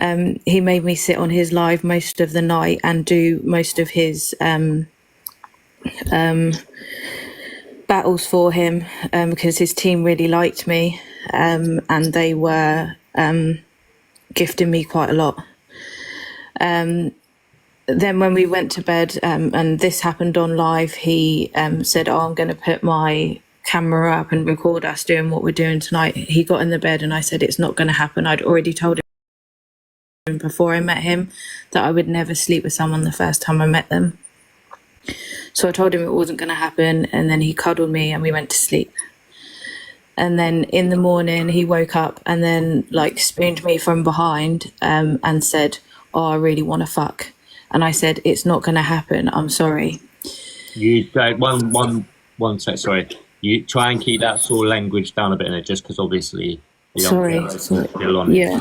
He made me sit on his live most of the night and do most of his battles for him, because his team really liked me, and they were gifting me quite a lot. Then when we went to bed, and this happened on live, he said, "Oh, I'm going to put my camera up and record us doing what we're doing tonight." He got in the bed and I said, "It's not going to happen." I'd already told him before I met him that I would never sleep with someone the first time I met them. So I told him it wasn't going to happen, and then he cuddled me and we went to sleep. And then in the morning he woke up and then like spooned me from behind and said, "Oh, I really want to fuck." And I said, "It's not going to happen. I'm sorry." You one sec. Sorry. You try and keep that sort of language down a bit in it, just because obviously. Sorry. Yeah.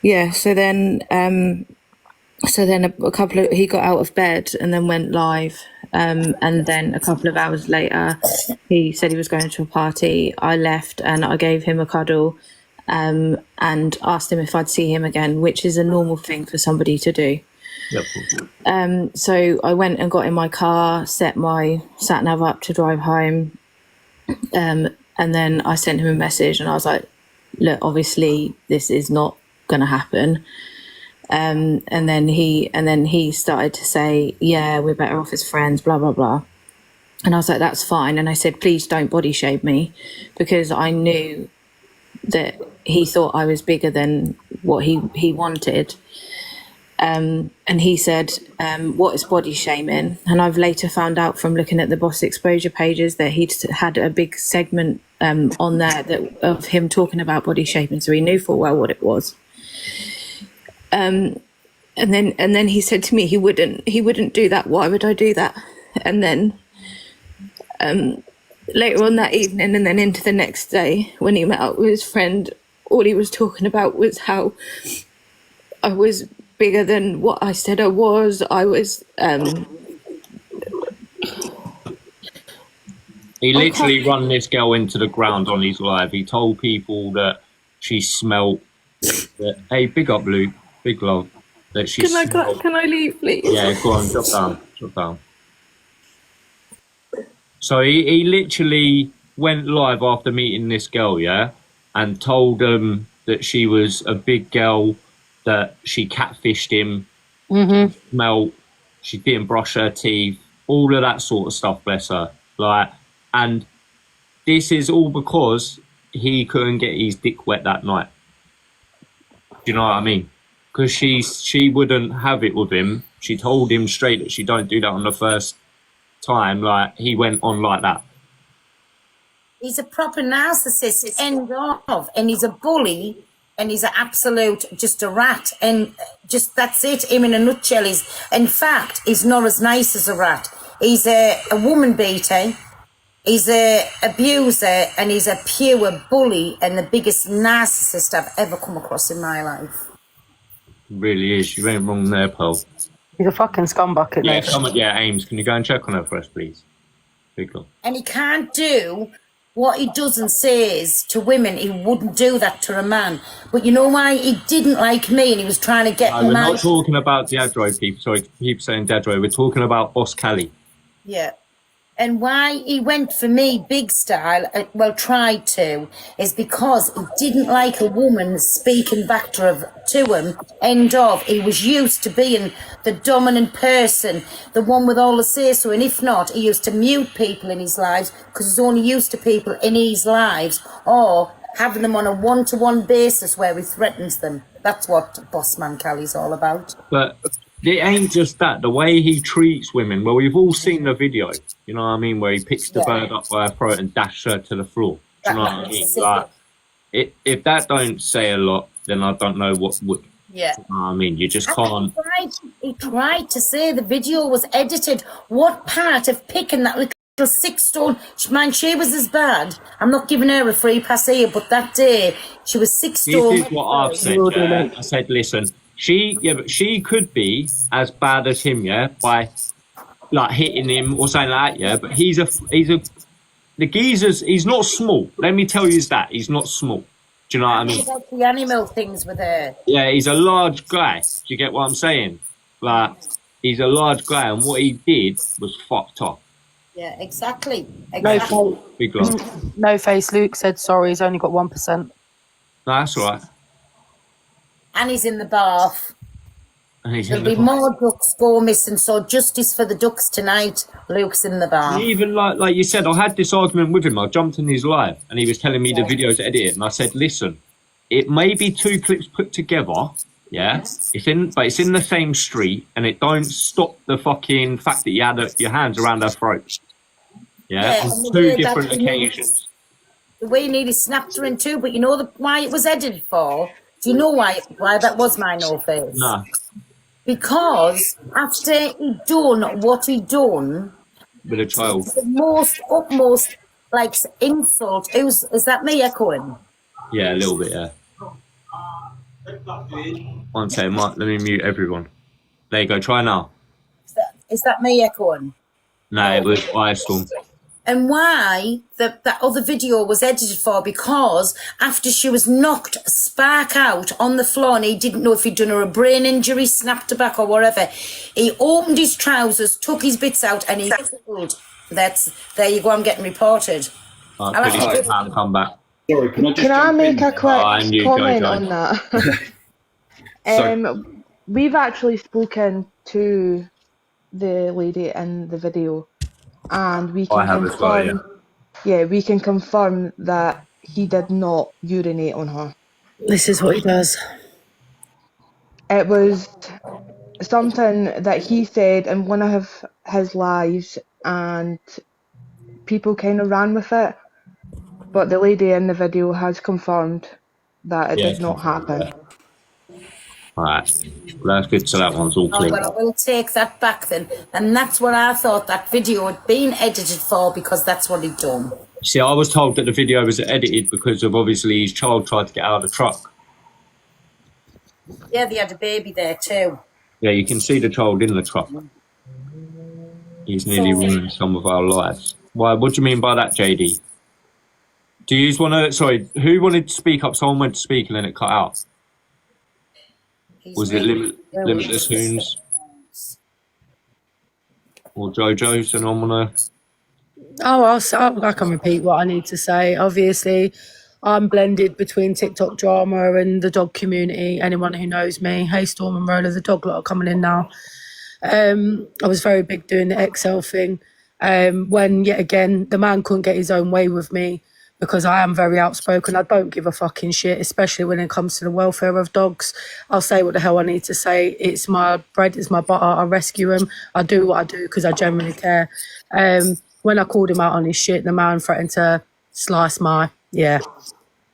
Yeah. So then a couple of, he got out of bed and then went live. And then a couple of hours later, he said he was going to a party. I left and I gave him a cuddle, and asked him if I'd see him again, which is a normal thing for somebody to do. Yep. So I went and got in my car, set my sat nav up to drive home, and then I sent him a message and I was like, "Look, obviously this is not going to happen." And then he started to say, "Yeah, we're better off as friends, blah blah blah." And I was like, "That's fine." And I said, "Please don't body shame me," because I knew that he thought I was bigger than what he wanted. And he said, "What is body shaming?" And I've later found out from looking at the Boss Exposure pages that he'd had a big segment on there of him talking about body shaming, so he knew full well what it was. And then he said to me he wouldn't do that. Why would I do that? And then later on that evening and then into the next day when he met up with his friend, all he was talking about was how I was bigger than what I said I was. I was he literally run this girl into the ground on his live. He told people that she smelled that, hey, big up Luke, big love, that she Can I leave, please? Yeah, go on, drop down. So he literally went live after meeting this girl, yeah, and told them that she was a big girl, that she catfished him, smelled, she didn't brush her teeth, all of that sort of stuff, bless her. Like, and this is all because he couldn't get his dick wet that night. Do you know what I mean? Because she wouldn't have it with him. She told him straight that she don't do that on the first time. Like, he went on like that. He's a proper narcissist, end of, and he's a bully, and he's an absolute, just a rat, and just, that's it, him in a nutshell. In fact, he's not as nice as a rat. He's a woman beater, he's a abuser, and he's a pure bully, and the biggest narcissist I've ever come across in my life. Really is. You ain't wrong there, Paul. He's a fucking scumbucket. Yeah, come on, yeah, Ames, can you go and check on her for us, please? Big love. And he can't do what he does and says to women. He wouldn't do that to a man. But you know why? He didn't like me, and he was trying to get No, we're not talking about Dadro, people. Sorry, keep saying Dadro. We're talking about Boss Cali. Yeah. And why he went for me big style, well, tried to, is because he didn't like a woman speaking back to him, end of. He was used to being the dominant person, the one with all the say-so, and if not, he used to mute people in his lives because he's only used to people in his lives, or having them on a one-to-one basis where he threatens them. That's what Bossman Cali's all about. But it ain't just that. The way he treats women, well, we've all seen the video, you know what I mean, where he picks the bird up by her throat and dashes her to the floor. Do you know what I mean? Like, if that don't say a lot, then I don't know what would. Yeah. You know what I mean? You just can't. He tried to say the video was edited. What part of picking that little 6-stone, man, she was as bad. I'm not giving her a free pass here, but that day, she was 6 stone. This is what I've said, yeah. I said, listen, but she could be as bad as him, yeah, by like hitting him or something like that, yeah. But the geezer's, he's not small. Let me tell you that he's not small. Do you know what I mean? About the animal things with her. Yeah, he's a large guy. Do you get what I'm saying? Like, he's a large guy, and what he did was fucked up. Yeah, exactly. No Exactly. face. Big love. No face. Luke said sorry. He's only got 1%. No, that's all right. And he's in the bath. And he's There'll in the be more ducks go missing, so justice for the ducks tonight. Luke's in the bath. Even like you said, I had this argument with him. I jumped in his live, and he was telling me the video's edited, and I said, "Listen, it may be 2 clips put together, yeah. It's in the same street, and it don't stop the fucking fact that you had your hands around her throat, yeah, and on the 2 way that different he occasions." The way he nearly snapped her in two, but you know why it was edited for? Do you know why that was my no face? Nah, Because after he'd done what he'd done, with a child. the utmost like insult. Is that me echoing? Yeah, a little bit. Yeah. One second, Mark. Let me mute everyone. There you go. Try now. Is that me echoing? No, it was Firestorm. And why that other video was edited for, because after she was knocked spark out on the floor and he didn't know if he'd done her a brain injury, snapped her back or whatever, he opened his trousers, took his bits out and he killed. There you go, I'm getting reported. I'll come back. Sorry, can I just Can I jump make in? a quick comment Joe. on that? Sorry. We've actually spoken to the lady in the video, and we can have as well, confirm. Yeah, we can confirm that he did not urinate on her. This is what he does. It was something that he said in one of his lives, and people kind of ran with it. But the lady in the video has confirmed that it did not happen. Alright, well, that's good. So that one's all clear. Well, I will take that back then. And that's what I thought that video had been edited for, because that's what he'd done. See, I was told that the video was edited because of obviously his child tried to get out of the truck. Yeah, they had a baby there too. Yeah, you can see the child in the truck. He's nearly ruined some of our lives. Why? What do you mean by that, JD? Do you want to? Sorry, who wanted to speak up? Someone went to speak and then it cut out. Was it Limitless Hoons or JoJo's? And I'm gonna. Oh, I can repeat what I need to say. Obviously, I'm blended between TikTok drama and the dog community. Anyone who knows me, hey Storm and Roller, the dog lot are coming in now. I was very big doing the Excel thing. When yet again the man couldn't get his own way with me, because I am very outspoken. I don't give a fucking shit, especially when it comes to the welfare of dogs. I'll say what the hell I need to say. It's my bread, it's my butter. I rescue them. I do what I do because I genuinely care. When I called him out on his shit, the man threatened to slice my, Yet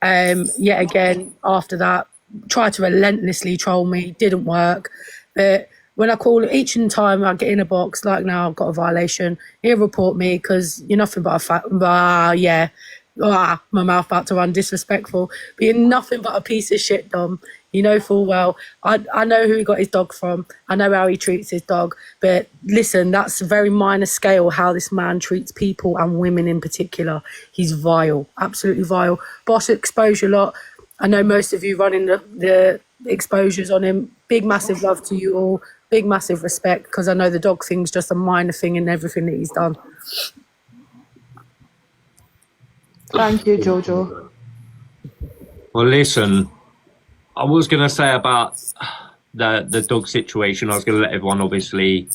again, after that, tried to relentlessly troll me. Didn't work. But when I call each and time I get in a box, like now I've got a violation, he'll report me because you're nothing but a my mouth about to run disrespectful, but you're nothing but a piece of shit, Dom. You know full well. I know who he got his dog from. I know how he treats his dog. But listen, that's a very minor scale how this man treats people and women in particular. He's vile, absolutely vile. Boss exposure lot. I know most of you running the exposures on him. Big massive love to you all. Big massive respect, because I know the dog thing's just a minor thing in everything that he's done. Thank you, Jojo. Well, listen, I was going to say about the dog situation. I was going to let everyone obviously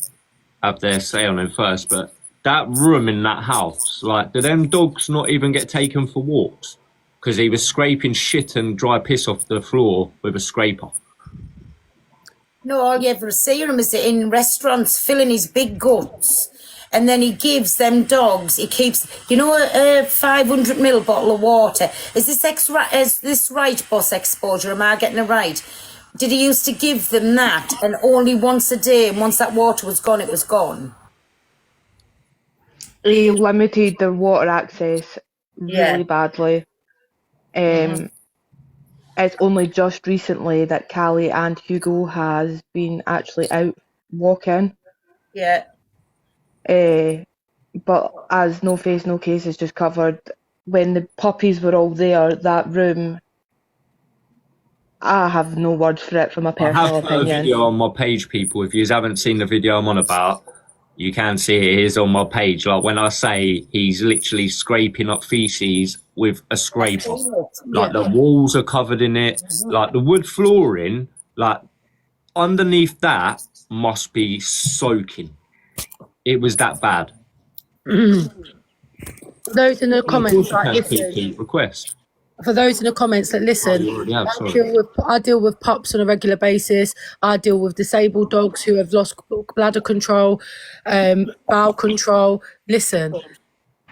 have their say on it first, but that room in that house, like, do them dogs not even get taken for walks? Because he was scraping shit and dry piss off the floor with a scraper. No, all you ever see him is in restaurants filling his big guts. And then he gives them dogs, he keeps, a 500ml bottle of water. Is this right, Boss Exposure? Am I getting it right? Did he used to give them that, and only once a day, and once that water was gone, it was gone? He limited their water access really badly. It's only just recently that Cali and Hugo has been actually out walking. Yeah. But as No Face No Case has just covered, when the puppies were all there, that room I have no word for it from a I personal have put a opinion. video on my page, people. If you haven't seen the video I'm on about, you can see it. It is on my page. Like when I say he's literally scraping up feces with a scraper. Like the walls are covered in it. Like the wood flooring, like underneath that must be soaking. It was that bad. Those in the And of comments, course you like, can listen. keep request. For those in the comments that listen, You already have, sorry. I deal with pups on a regular basis. I deal with disabled dogs who have lost bladder control, bowel control. Listen,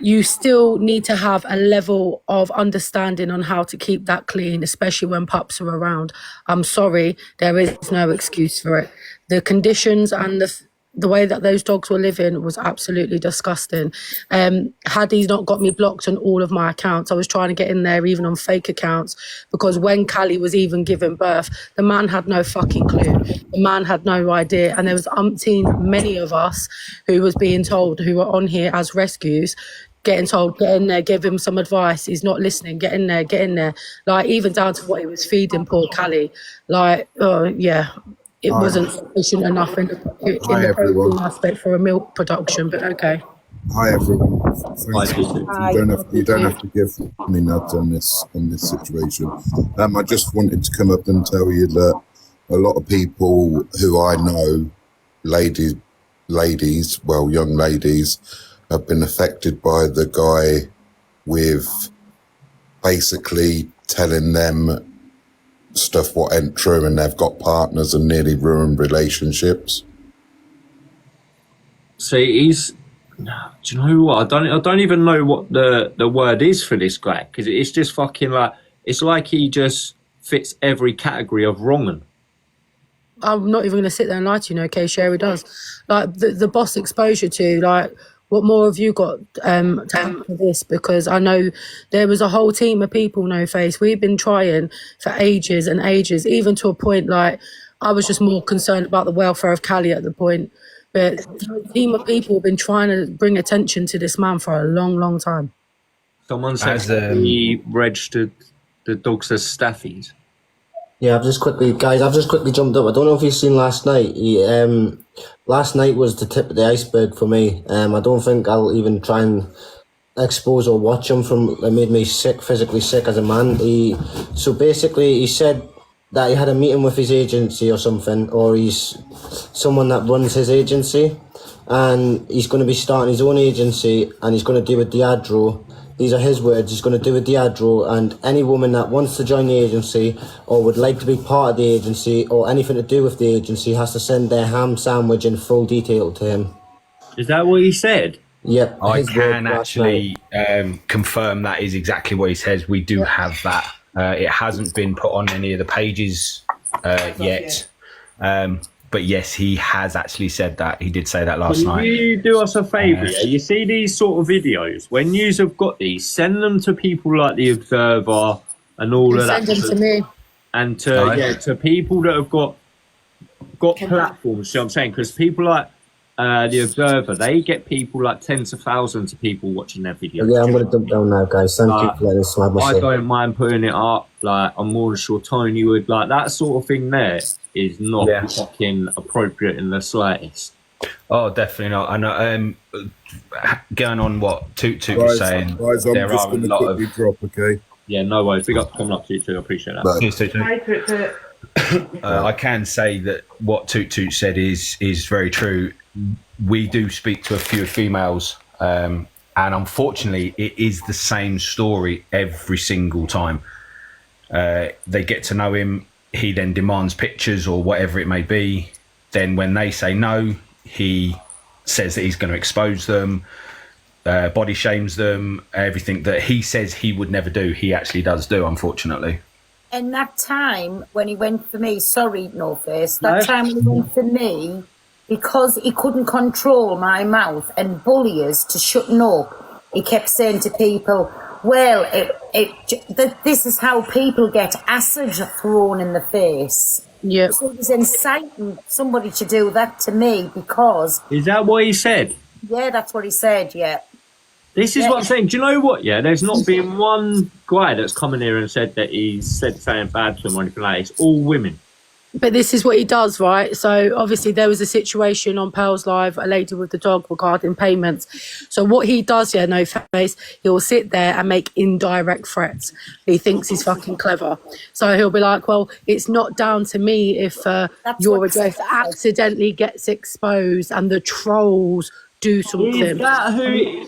you still need to have a level of understanding on how to keep that clean, especially when pups are around. I'm sorry, there is no excuse for it. The conditions and the way that those dogs were living was absolutely disgusting. Had he not got me blocked on all of my accounts, I was trying to get in there even on fake accounts, because when Cali was even giving birth, the man had no fucking clue. The man had no idea. And there was many of us who was being told, who were on here as rescues, getting told, get in there, give him some advice. He's not listening. Get in there, get in there. Like, even down to what he was feeding poor Cali. Like, yeah, it wasn't sufficient enough in the protein aspect for a milk production, but okay. Hi everyone. Thanks. You don't have to give me nuts on this situation. I just wanted to come up and tell you that a lot of people who I know, young ladies, have been affected by the guy with basically telling them stuff what ain't true, and they've got partners and nearly ruined relationships. See, he's. Do you know what? I don't even know what the word is for this guy, because it's just fucking like, it's like he just fits every category of wronging. I'm not even going to sit there and lie to you, okay, Sherry does. Like, the boss exposure to, like, what more have you got to add for this? Because I know there was a whole team of people, No Face. We've been trying for ages and ages, even to a point, like, I was just more concerned about the welfare of Cali at the point. But a team of people have been trying to bring attention to this man for a long, long time. Someone said he registered the dogs as staffies. Yeah, I've just quickly jumped up. I don't know if you've seen last night. Last night was the tip of the iceberg for me. I don't think I'll even try and expose or watch him. It made me sick, physically sick as a man. So basically he said that he had a meeting with his agency or something, or he's someone that runs his agency, and he's going to be starting his own agency, and he's going to do a Diageo. These are his words. He's going to do a Diageo, and any woman that wants to join the agency or would like to be part of the agency or anything to do with the agency has to send their ham sandwich in full detail to him. Is that what he said? Yep. I can actually confirm that is exactly what he says. We do have that. It hasn't been put on any of the pages yet. But yes, he has actually said that. He did say that last night. You do us a favour, yeah? You see these sort of videos, when you have got these, send them to people like The Observer and all of that. Send them to me. And to people that have got platforms, you know what I'm saying? Because people like The Observer, they get people like tens of thousands of people watching their videos. Yeah, I'm going to dump down now, guys. Thank you for letting us have my I say. don't mind putting it up. Like, I'm more than sure Tony would. Like, that sort of thing there is not fucking appropriate in the slightest. Oh, definitely not. I know. Going on what Toot was saying, guys, I'm there just are a going to lot quickly of. drop, okay? Yeah, no worries. Big up coming up to you too. I appreciate that. Cheers, Toot. I can say that what Toot said is very true. We do speak to a few females, and unfortunately, it is the same story every single time. They get to know him. He then demands pictures or whatever it may be. Then when they say no, he says that he's going to expose them, body shames them, everything that he says he would never do, he actually does do, unfortunately. And that time when he went for me, sorry, No Face, that time when he went for me, because he couldn't control my mouth and bully us to shutting up, he kept saying to people, well, this is how people get acid thrown in the face. Yep. So he was inciting somebody to do that to me because... Is that what he said? Yeah, that's what he said, yeah. This is what I'm saying. Do you know what? Yeah, there's not been one guy that's come in here and said that he's said something bad to him or anything like that. It's all women. But this is what he does, right? So obviously there was a situation on Pearl's Live, a lady with the dog regarding payments. So what he does, yeah, no face, he'll sit there and make indirect threats. He thinks he's fucking clever. So he'll be like, well, it's not down to me if your address accidentally gets exposed and the trolls do something.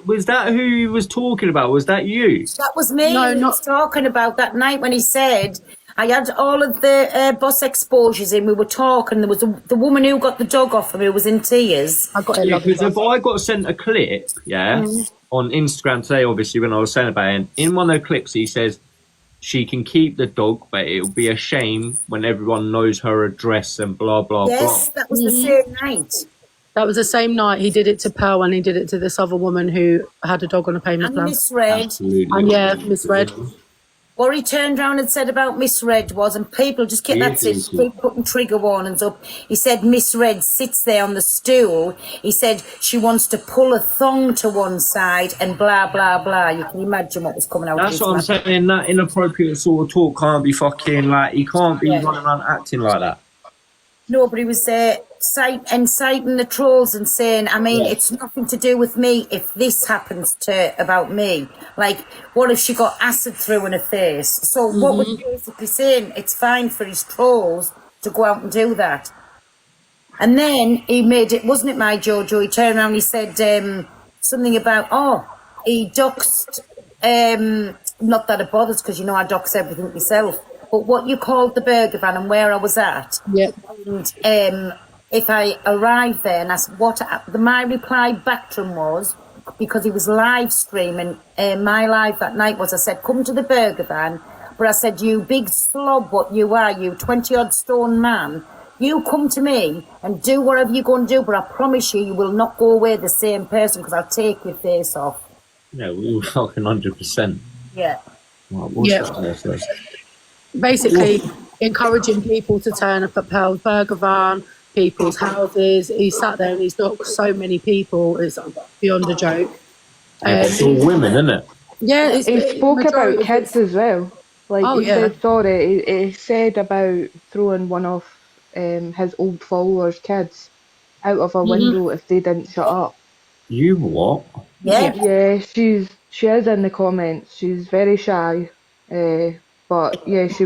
Was that who he was talking about? Was that you? That was me. No, He was talking about that night when he said, I had all of the boss exposures in. We were talking. There was the woman who got the dog off him who was in tears. I got it. Because if I got sent a clip, on Instagram today, obviously when I was saying about it, in one of the clips he says she can keep the dog, but it'll be a shame when everyone knows her address and blah blah blah. Yes, that was the same night. That was the same night. He did it to Pearl and he did it to this other woman who had a dog on a payment plan. Misread. Absolutely. And yeah, misread. What he turned around and said about misread was, and people just keep keep putting trigger warnings up. He said misread sits there on the stool. He said she wants to pull a thong to one side and blah blah blah. You can imagine what was coming out. That's what I'm saying. That inappropriate sort of talk can't be fucking like. He can't be running around acting like that. Nobody was there inciting the trolls and saying, I mean, it's nothing to do with me if this happens to about me. Like, what if she got acid through in her face? So what we're basically saying, it's fine for his trolls to go out and do that. And then he made it, wasn't it, my Jojo? He turned around and he said something about, he doxed, not that it bothers because, you know, I dox everything myself. But what you called the burger van and where I was at. Yep. And if I arrived there and asked my reply back to him was, because he was live streaming, my live that night was, I said, come to the burger van. But I said, you big slob, what you are, you 20-odd stone man, you come to me and do whatever you're going to do, but I promise you, you will not go away the same person because I'll take your face off. Yeah, we were fucking 100%. Yeah. Basically encouraging people to turn up at Pearl's Burger Van, people's houses. He sat there and he's knocked so many people. It's beyond a joke. It's all women, isn't it? Yeah, he spoke about kids as well. Like said sorry. He said about throwing one of his old followers' kids out of a window if they didn't shut up. You what? Yeah, she is in the comments. She's very shy. But yeah, he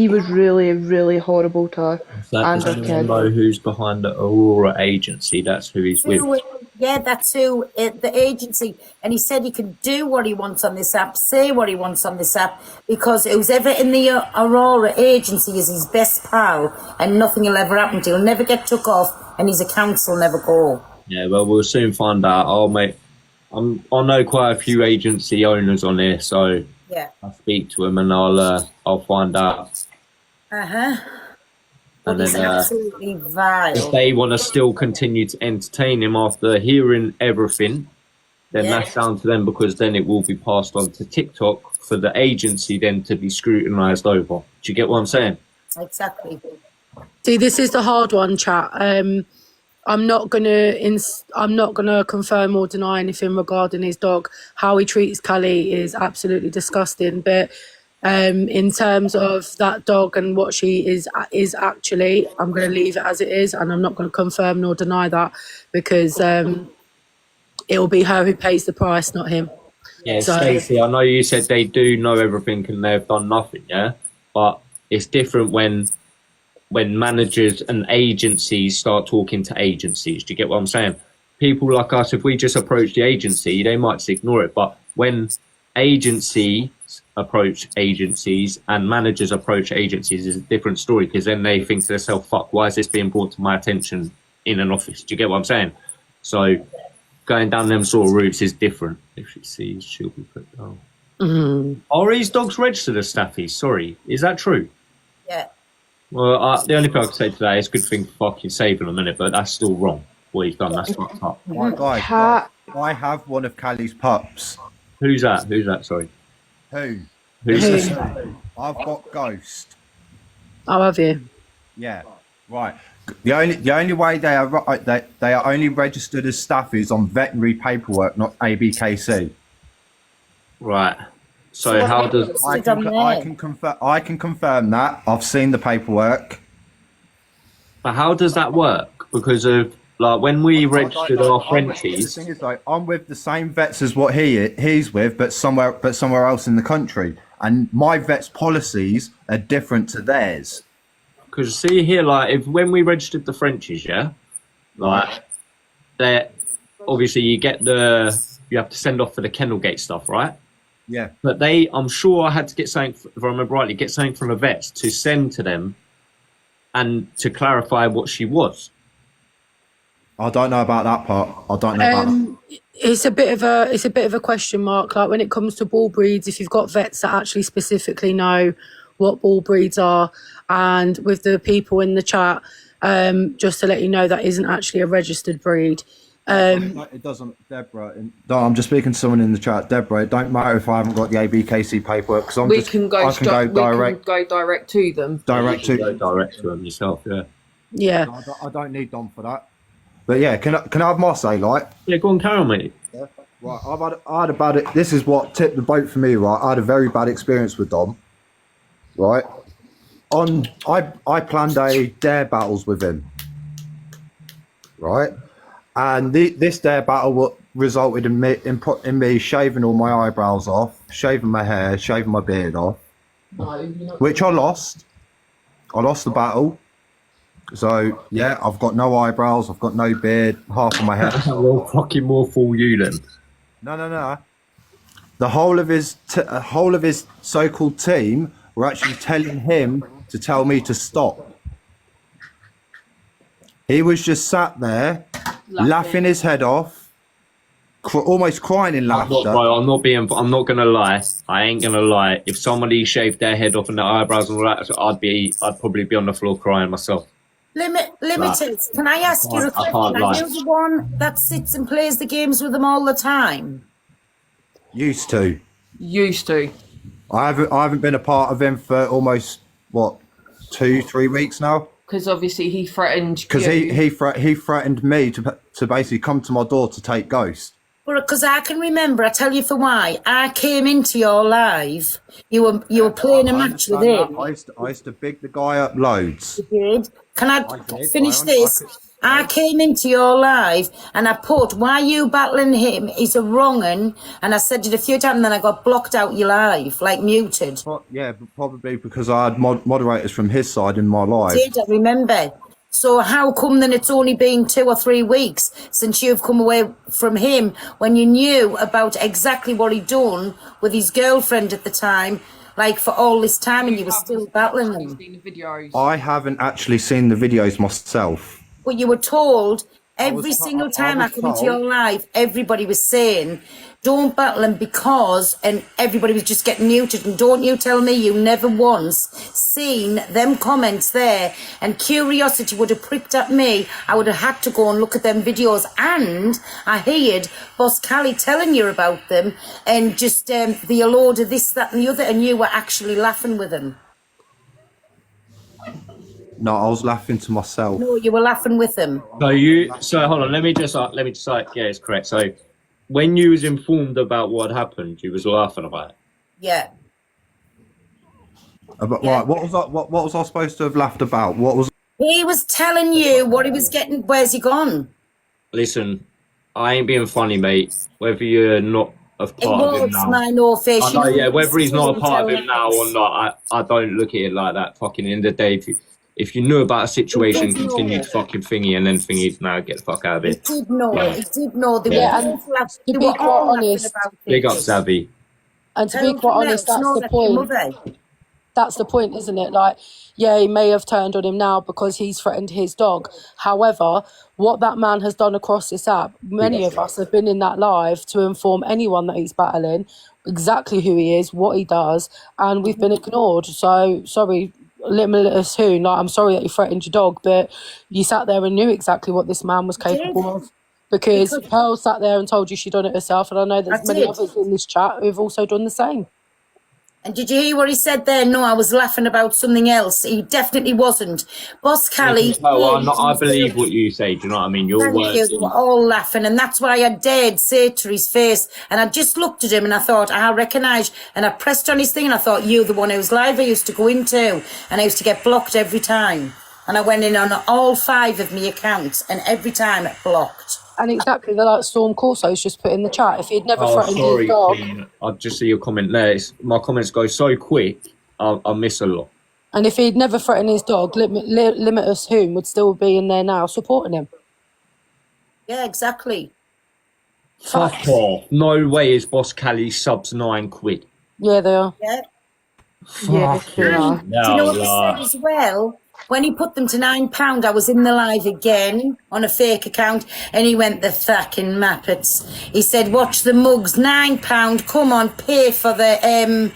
was really, really horrible to her and her kid. Know who's behind the Aurora agency? That's who he's with. Yeah, that's who the agency. And he said he can do what he wants on this app, say what he wants on this app, because who's ever in the Aurora agency is his best pal, and nothing will ever happen to him. He'll never get took off, and his accounts will never go. Yeah, well, we'll soon find out. I know quite a few agency owners on here, so I'll speak to them and I'll find out. And then absolutely vile. if they want to still continue to entertain him after hearing everything, then that's down to them, because then it will be passed on to TikTok for the agency then to be scrutinised over. Do you get what I'm saying? Exactly. See, this is the hard one, chat. I'm not gonna confirm or deny anything regarding his dog. How he treats Cali is absolutely disgusting. But in terms of that dog and what she is actually, I'm gonna leave it as it is, and I'm not gonna confirm nor deny that, because it will be her who pays the price, not him. Yeah, Stacey, I know you said they do know everything and they've done nothing, but it's different when managers and agencies start talking to agencies. Do you get what I'm saying? People like us, if we just approach the agency, they might just ignore it. But when agencies approach agencies and managers approach agencies, is a different story, because then they think to themselves, fuck, why is this being brought to my attention in an office? Do you get what I'm saying? So going down them sort of routes is different. If she sees, she'll be put down. Are these dogs registered as staffies? Sorry, is that true? Yeah. Well, the only thing I can say today is good thing for fucking saving a minute, but that's still wrong. What he's done, that's fucked up. My guys, I have one of Callie's pups. Who's that? Who's that? Sorry. Who's this? I've got Ghost. Oh, have you? Yeah. Right. The only way they are only registered as staff is on veterinary paperwork, not ABKC. Right. So how does I can confirm that. I've seen the paperwork. but how does that work? Because of like when we registered our Frenchies. The thing is, like, I'm with the same vets as what he's with, but somewhere else in the country, and my vet's policies are different to theirs. Because see here, like if when we registered the Frenchies, yeah, like they obviously you have to send off for the kennel gate stuff, right? Yeah. But I'm sure I had to get something, if I remember rightly, get something from the vets to send to them, and to clarify what she was. I don't know about that part. I don't know about that. It's a bit of a question mark. Like when it comes to bull breeds, if you've got vets that actually specifically know what bull breeds are, and with the people in the chat, just to let you know, that isn't actually a registered breed. It doesn't, Deborah. No, I'm just speaking to someone in the chat, Deborah. It don't matter if I haven't got the ABKC paperwork because we can go direct to them. Direct to them yourself. Yeah. Yeah. No, I don't need Dom for that. But yeah, can I have my say, like? Yeah, go on, carry on, mate. Yeah. Right, I had a bad. This is what tipped the boat for me, right? I had a very bad experience with Dom. Right. I planned a dare battles with him. Right. And this dare battle resulted in me shaving all my eyebrows off, shaving my hair, shaving my beard off, which I lost. I lost the battle. So yeah, I've got no eyebrows, I've got no beard, half of my head. Well, fucking more fool you then. No. The whole of his so-called team were actually telling him to tell me to stop. He was just sat there, laughing his head off, almost crying in laughter. I'm not gonna lie. I ain't gonna lie. If somebody shaved their head off and their eyebrows and all that, I'd probably be on the floor crying myself. Limited. Can I ask you a question? Are you the one that sits and plays the games with them all the time? Used to. I haven't been a part of him for almost 2-3 weeks now. Because obviously he threatened. Because he threatened me to basically come to my door to take Ghost. Well, because I can remember, I tell you for why. I came into your live. You were playing a match with him. I used to big the guy up loads. You did. Can I finish this? I came into your live and I put, why are you battling him? He's a wrong 'un. And I said it a few times and then I got blocked out your live, like muted. Yeah, probably because I had moderators from his side in my live. I did, I remember. So how come then it's only been 2 or 3 weeks since you've come away from him when you knew about exactly what he'd done with his girlfriend at the time, like for all this time, and you were still battling them? I haven't actually seen the videos myself. But you were told every single time I come into your live, everybody was saying, don't battle him because, and everybody was just getting muted. And don't you tell me you never once seen them comments there, and curiosity would have pricked at me. I would have had to go and look at them videos, and I heard Boss Cali telling you about them, and just the load of this, that and the other, and you were actually laughing with him. No, I was laughing to myself. No, you were laughing with him. So hold on, let me just yeah, it's correct. So when you was informed about what happened, you was laughing about it. Yeah. Right, what was I supposed to have laughed about? What was He was telling you what he was getting. Where's he gone? Listen, I ain't being funny, mate. Whether you're not a part of him now. My no face. I know, yeah, whether he's not a part of him now or not, I don't look at it like that. Fucking in the day, if you knew about a situation, continue to fucking thingy and then thingy, now get the fuck out of it. He did know. He did know. And to be quite honest, big up Savvy. And to be quite honest, that's the point. That's the point, isn't it? Like, yeah, he may have turned on him now because he's threatened his dog. However, what that man has done across this app, many of us have been in that live to inform anyone that he's battling exactly who he is, what he does, and we've been ignored. So, sorry, Limitless Hoon, like, I'm sorry that you threatened your dog, but you sat there and knew exactly what this man was capable of. Because Pearl sat there and told you she'd done it herself, and I know there's many others in this chat who've also done the same. And did you hear what he said there? No, I was laughing about something else. He definitely wasn't. Boss Cali. I believe what you say. Do you know what I mean? Your Thank you. words. They were all laughing, and that's why I dared say to his face. And I just looked at him, and I thought, I recognise. And I pressed on his thing, and I thought, you, the one whose live I used to go into, and I used to get blocked every time. And I went in on all 5 of me accounts, and every time it blocked. And exactly like Storm Corso's just put in the chat. If he'd never threatened sorry, his dog, Queen. I just see your comment there. My comments go so quick, I miss a lot. and if he'd never threatened his dog, Limitless Whom would still be in there now supporting him. Yeah, exactly. Fuck off. No way is Boss Cali subs £9. Yeah, they are. Yeah. Yes, they are. Do you know what he said as well? When he put them to £9, I was in the live again on a fake account, and he went, the fucking Muppets. He said, watch the mugs, £9. Come on, pay for the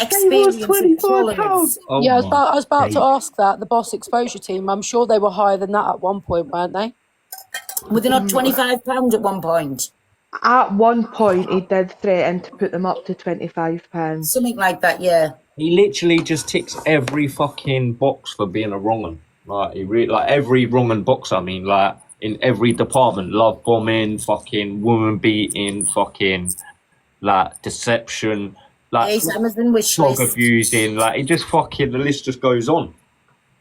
experience. £25. Yeah, I was about to ask that. The Boss Exposure team, I'm sure they were higher than that at one point, weren't they? Were they not £25 at one point? At one point, he did threaten to put them up to £25. Something like that, yeah. He literally just ticks every fucking box for being a wrong un. Like every wrong un box. I mean, like in every department, love bombing, fucking woman beating, fucking like deception, like Amazon wish dog list. abusing. Like it just fucking the list just goes on.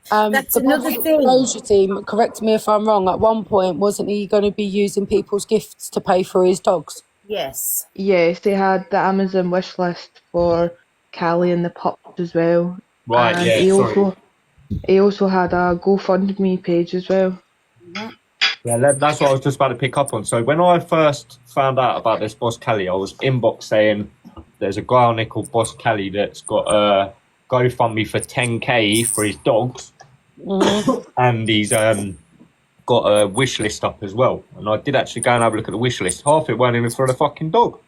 That's another thing. Exposure team, correct me if I'm wrong. At one point, wasn't he going to be using people's gifts to pay for his dogs? Yes. Yes, they had the Amazon wish list for Cali and the pups as well. Right, and yeah, he also had a GoFundMe page as well. Yeah, that's what I was just about to pick up on. So when I first found out about this Boss Cali, I was inbox saying there's a guy on there called Boss Cali that's got a GoFundMe for 10k for his dogs, and he's got a wish list up as well. And I did actually go and have a look at the wish list. Half it weren't even for the fucking dog.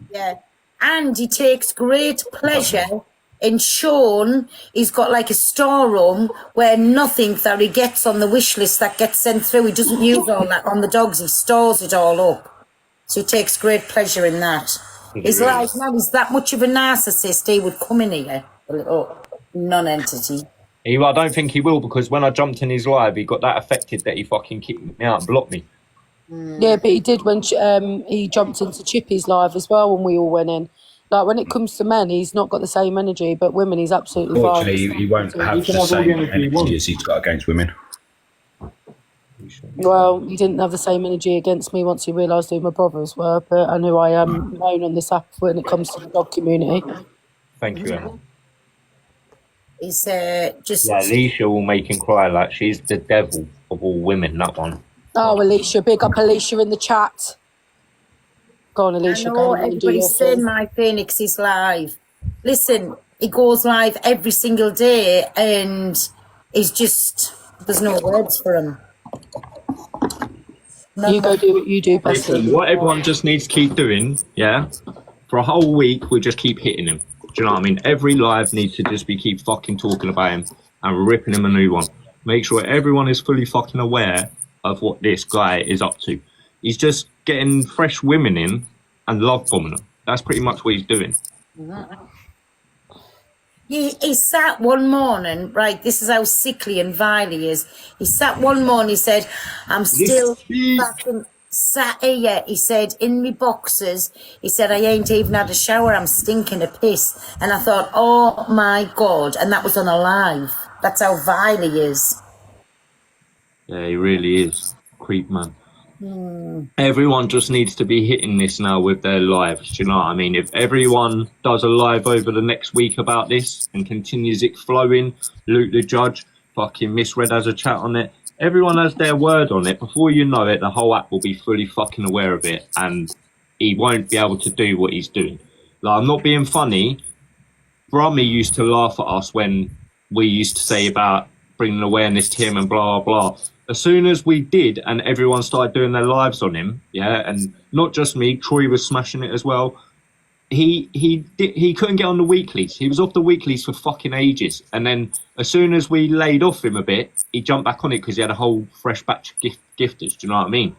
Yeah. And he takes great pleasure in Sean. He's got like a storeroom where nothing that he gets on the wish list that gets sent through, he doesn't use all that on the dogs. He stores it all up. So he takes great pleasure in that. He's like, now he's that much of a narcissist, he would come in here, a little non-entity. I don't think he will, because when I jumped in his live, he got that affected that he fucking kicked me out and blocked me. Yeah, but he did when he jumped into Chippy's live as well when we all went in. Like, when it comes to men, he's not got the same energy, but women, he's absolutely fine. Unfortunately, he won't have the same energy as he's got against women. Well, he didn't have the same energy against me once he realised who my brothers were, but I knew I am known on this app when it comes to the dog community. Thank you, Emma. He's just... Yeah, Alicia will make him cry. Like, she's the devil of all women, that one. Oh, Alicia, big up Alicia in the chat. Go on, Alicia. I know everybody's saying my Phoenix is live. Listen, he goes live every single day, and he's just... There's no words for him. You go do what you do best. Listen, what everyone just needs to keep doing, yeah? For a whole week, we just keep hitting him. Do you know what I mean? Every live needs to just be keep fucking talking about him and ripping him a new one. Make sure everyone is fully fucking aware of what this guy is up to. He's just getting fresh women in and love bombing them. That's pretty much what he's doing. He sat one morning, right, this is how sickly and vile he is. He sat one morning, he said, I'm still fucking sat here, he said, in me boxers. He said, I ain't even had a shower, I'm stinking of piss. And I thought, oh my God, and that was on a live. That's how vile he is. Yeah, he really is. Creep, man. Everyone just needs to be hitting this now with their lives. Do you know what I mean? If everyone does a live over the next week about this and continues it flowing, Luke the Judge, fucking Misread has a chat on it, everyone has their word on it. Before you know it, the whole app will be fully fucking aware of it, and he won't be able to do what he's doing. Like, I'm not being funny. Brummy used to laugh at us when we used to say about bringing awareness to him and blah, blah, blah. As soon as we did, and everyone started doing their lives on him, yeah, and not just me, Troy was smashing it as well. He couldn't get on the weeklies. He was off the weeklies for fucking ages, and then as soon as we laid off him a bit, he jumped back on it because he had a whole fresh batch of gifters. Do you know what I mean?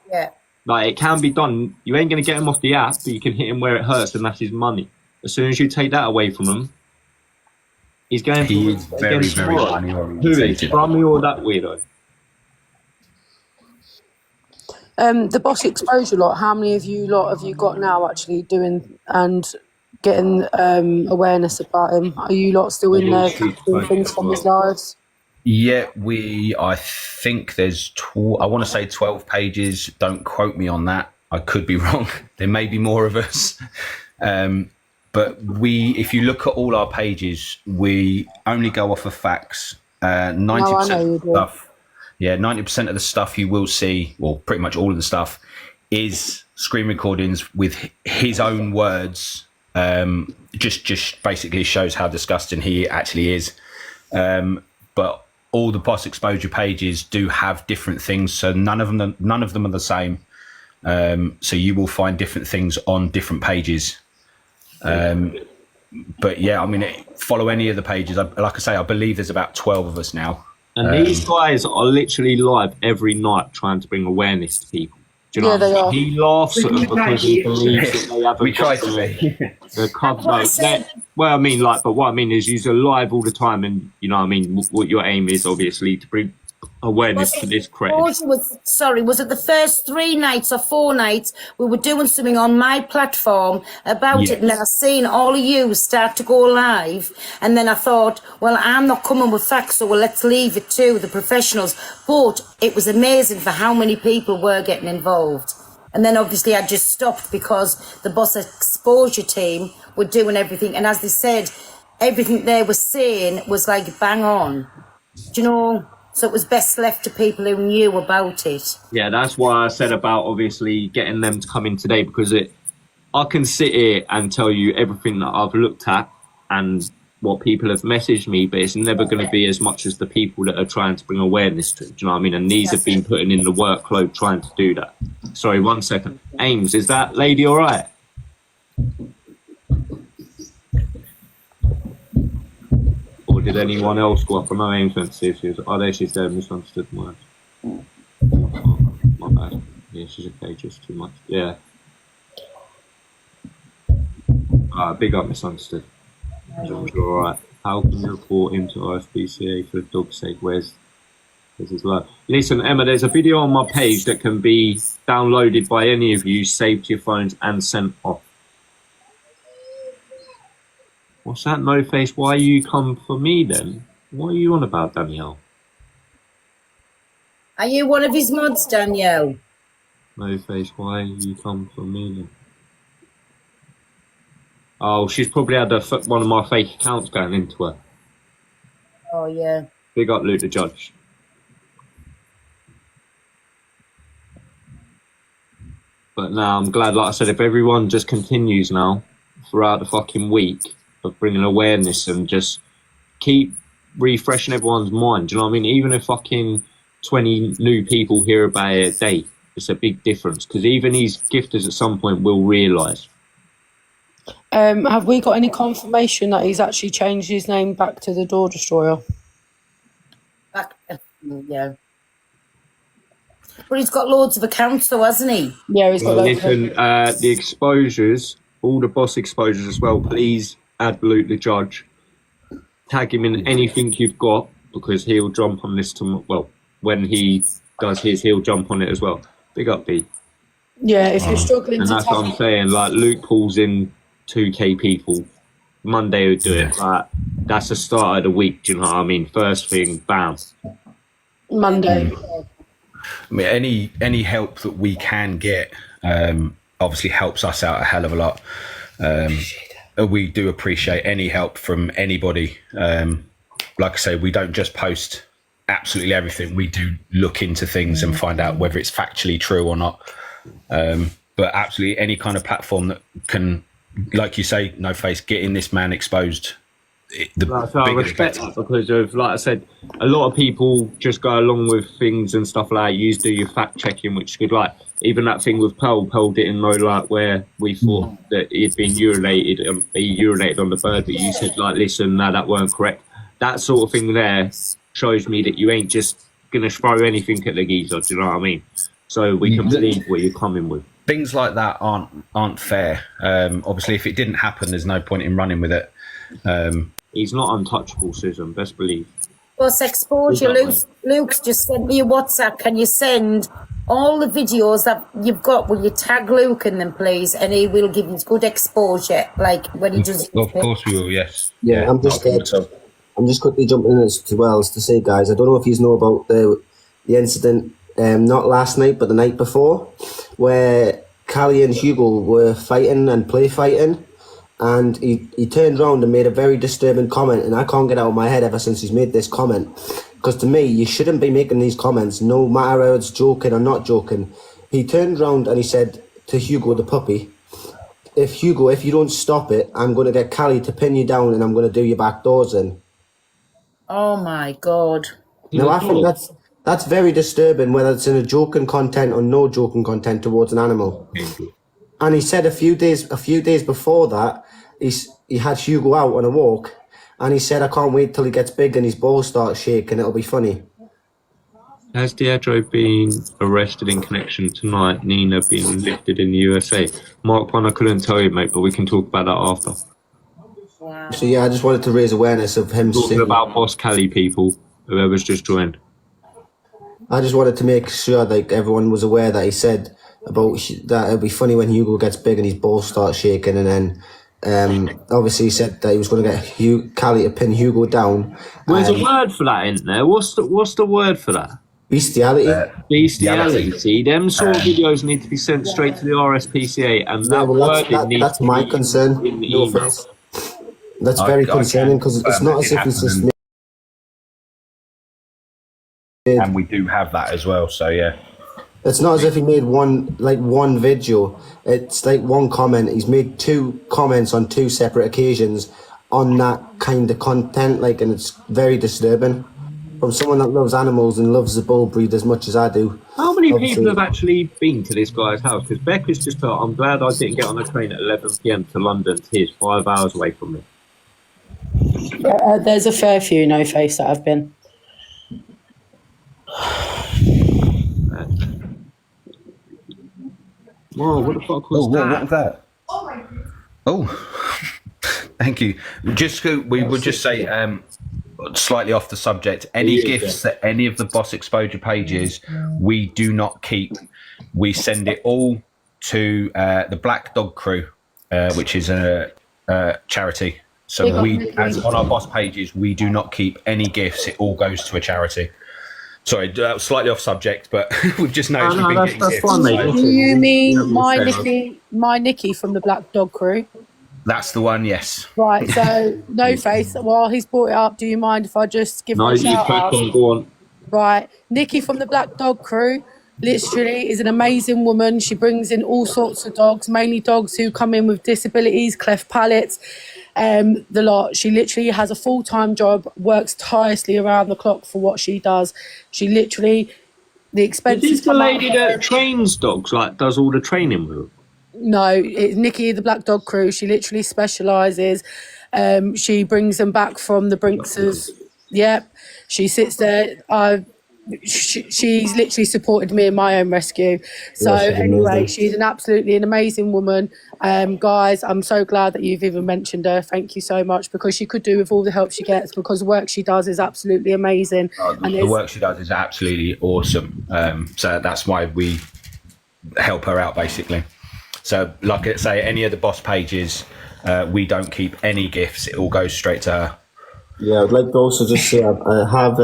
Yeah. Like, it can be done. You ain't gonna get him off the app, but you can hit him where it hurts, and that's his money. As soon as you take that away from him, he's going He for is very, very money Who is? orientated. Rami or that weirdo? The boss exposure lot, how many of you lot have you got now actually doing and getting awareness about him? Are you lot still in there doing things from his lives? Yeah, I think there's, I want to say 12 pages. Don't quote me on that. I could be wrong. There may be more of us. But if you look at all our pages, we only go off of facts. 90% of the stuff. Yeah, 90% of the stuff you will see, well, pretty much all of the stuff, is screen recordings with his own words. Just basically shows how disgusting he actually is. But all the boss exposure pages do have different things, so none of them are the same. So you will find different things on different pages. But yeah, I mean, follow any of the pages. Like I say, I believe there's about 12 of us now. And these guys are literally live every night trying to bring awareness to people. Do you know? They are. He laughs at them because he believes that they haven't. We try to be. Well, I mean, but what I mean is, you're alive all the time, and you know, what I mean, what your aim is obviously to bring awareness to this credit. Was it the first 3 nights or 4 nights we were doing something on my platform about it, and then I seen all of you start to go live, and then I thought, well, I'm not coming with facts, so let's leave it to the professionals. But it was amazing for how many people were getting involved. And then obviously I just stopped because the boss exposure team were doing everything, and as they said, everything they were saying was like bang on. Do you know? So it was best left to people who knew about it. Yeah, that's why I said about obviously getting them to come in today, because I can sit here and tell you everything that I've looked at and what people have messaged me, but it's never going to be as much as the people that are trying to bring awareness to it. Do you know what I mean? And these have been putting in the workload trying to do that. Sorry, 1 second. Ames, is that lady all right? Or did anyone else go up? I know Ames went to see if she was. Oh, there she's there. Misunderstood words. Oh, my bad. Yeah, she's okay. Just too much. Yeah. Big up, misunderstood. All right. How can you report him to RSPCA for dog's sake? Where's his love? Listen, Emma, there's a video on my page that can be downloaded by any of you, saved to your phones, and sent off. What's that, No Face? Why you come for me then? What are you on about, Danielle? Are you one of his mods, Danielle? No Face, why you come for me then? Oh, she's probably had one of my fake accounts going into her. Oh, yeah. Big up Luke the Judge. But now I'm glad, like I said, if everyone just continues now throughout the fucking week of bringing awareness and just keep refreshing everyone's mind. Do you know what I mean? Even if fucking 20 new people hear about it a day, it's a big difference, because even these gifters at some point will realise. Have we got any confirmation that he's actually changed his name back to the Door Destroyer? Yeah. But he's got loads of accounts though, hasn't he? Yeah, he's got loads of the exposures, all the boss exposures as well, please add Luke the Judge. Tag him in anything you've got, because he'll jump on this well, when he does his, he'll jump on it as well. Big up, B. Yeah, if you're struggling and to that's what I'm saying, like Luke pulls in 2k people. Monday would do it. Like, that's the start of the week, do you know what I mean? First thing, bam. Monday. I mean, any help that we can get obviously helps us out a hell of a lot. We do appreciate any help from anybody. Like I say, we don't just post absolutely everything. We do look into things and find out whether it's factually true or not. But absolutely any kind of platform that can, like you say, No Face, getting this man exposed. I respect that, because of, like I said, a lot of people just go along with things and stuff like that. You do your fact checking, which is good. Like even that thing with Pearl didn't know, like, where we thought that he'd been urinated on the bird, but you said, like, listen, no, that weren't correct. That sort of thing there shows me that you ain't just gonna throw anything at the geezer. Do you know what I mean? So we can believe where you're coming with. things like that aren't fair. Obviously, if it didn't happen, there's no point in running with it. He's not untouchable, Susan. Best believe. Plus exposure. Luke's just sent me a WhatsApp. Can you send all the videos that you've got? Will you tag Luke in them, please? And he will give you good exposure, like when he does. Of course, we will. Yes. Yeah, I'm just quickly jumping in as well as to say, guys, I don't know if you know about the incident, not last night, but the night before, where Cali and Hugo were fighting and play fighting. And he turned around and made a very disturbing comment, and I can't get out of my head ever since he's made this comment. Because to me, you shouldn't be making these comments, no matter how it's joking or not joking. He turned around and he said to Hugo the puppy, if you don't stop it, I'm going to get Cali to pin you down and I'm going to do your back doors in. Oh my God. Now, I think that's very disturbing, whether it's in a joking content or no joking content towards an animal. And he said a few days before that, he had Hugo out on a walk, and he said, I can't wait till he gets big and his balls start shaking, it'll be funny. Has Diageo been arrested in connection tonight? Nina being lifted in the USA? Mark one, I couldn't tell you, mate, but we can talk about that after. Wow. So yeah, I just wanted to raise awareness of him talking about Boss Cali, people, whoever's just joined. I just wanted to make sure like everyone was aware that he said about that it'll be funny when Hugo gets big and his balls start shaking, and then obviously he said that he was going to get Cali to pin Hugo down. Well, there's a word for that, isn't there? What's the word for that? Bestiality. Bestiality. See, them sort of videos need to be sent straight to the RSPCA, and that's my concern. In the no email. offense. That's very concerning, because it's not as if he's just. And we do have that as well, so yeah. It's not as if he made one video. It's like one comment. He's made 2 comments on 2 separate occasions on that kind of content, and it's very disturbing. From someone that loves animals and loves the bull breed as much as I do. How many people have actually been to this guy's house? Because Beck has just put, I'm glad I didn't get on a train at 11 p.m. to London. Here's 5 hours away from me. There's a fair few, no face, that have been. Whoa, what the fuck was that? What was that? Oh, thank you. We would just say, slightly off the subject, any gifts that any of the Boss Exposure pages, we do not keep. We send it all to the Black Dog Crew, which is a charity. So we, as on our Boss pages, we do not keep any gifts. It all goes to a charity. Sorry, slightly off subject, but we've just noticed we've been getting gifts. Fine, mate. Do you mean my Nikki from the Black Dog Crew? That's the one, yes. Right, so no face. While he's brought it up, do you mind if I just give him a shout out? Go on. Right, Nikki from the Black Dog Crew literally is an amazing woman. She brings in all sorts of dogs, mainly dogs who come in with disabilities, cleft palates, the lot. She literally has a full-time job, works tirelessly around the clock for what she does. She literally, the expenses. Is this the lady that trains dogs, does all the training with them? No, it's Nikki, the Black Dog Crew. She literally specialises. She brings them back from the Brinksers. Yep. She sits there. She's literally supported me in my own rescue. So anyway, she's an amazing woman. Guys, I'm so glad that you've even mentioned her. Thank you so much, because she could do with all the help she gets, because the work she does is absolutely amazing. The work she does is absolutely awesome. So that's why we help her out, basically. So like I say, any of the Boss pages, we don't keep any gifts. It all goes straight to her. Yeah, I'd like to also just say I have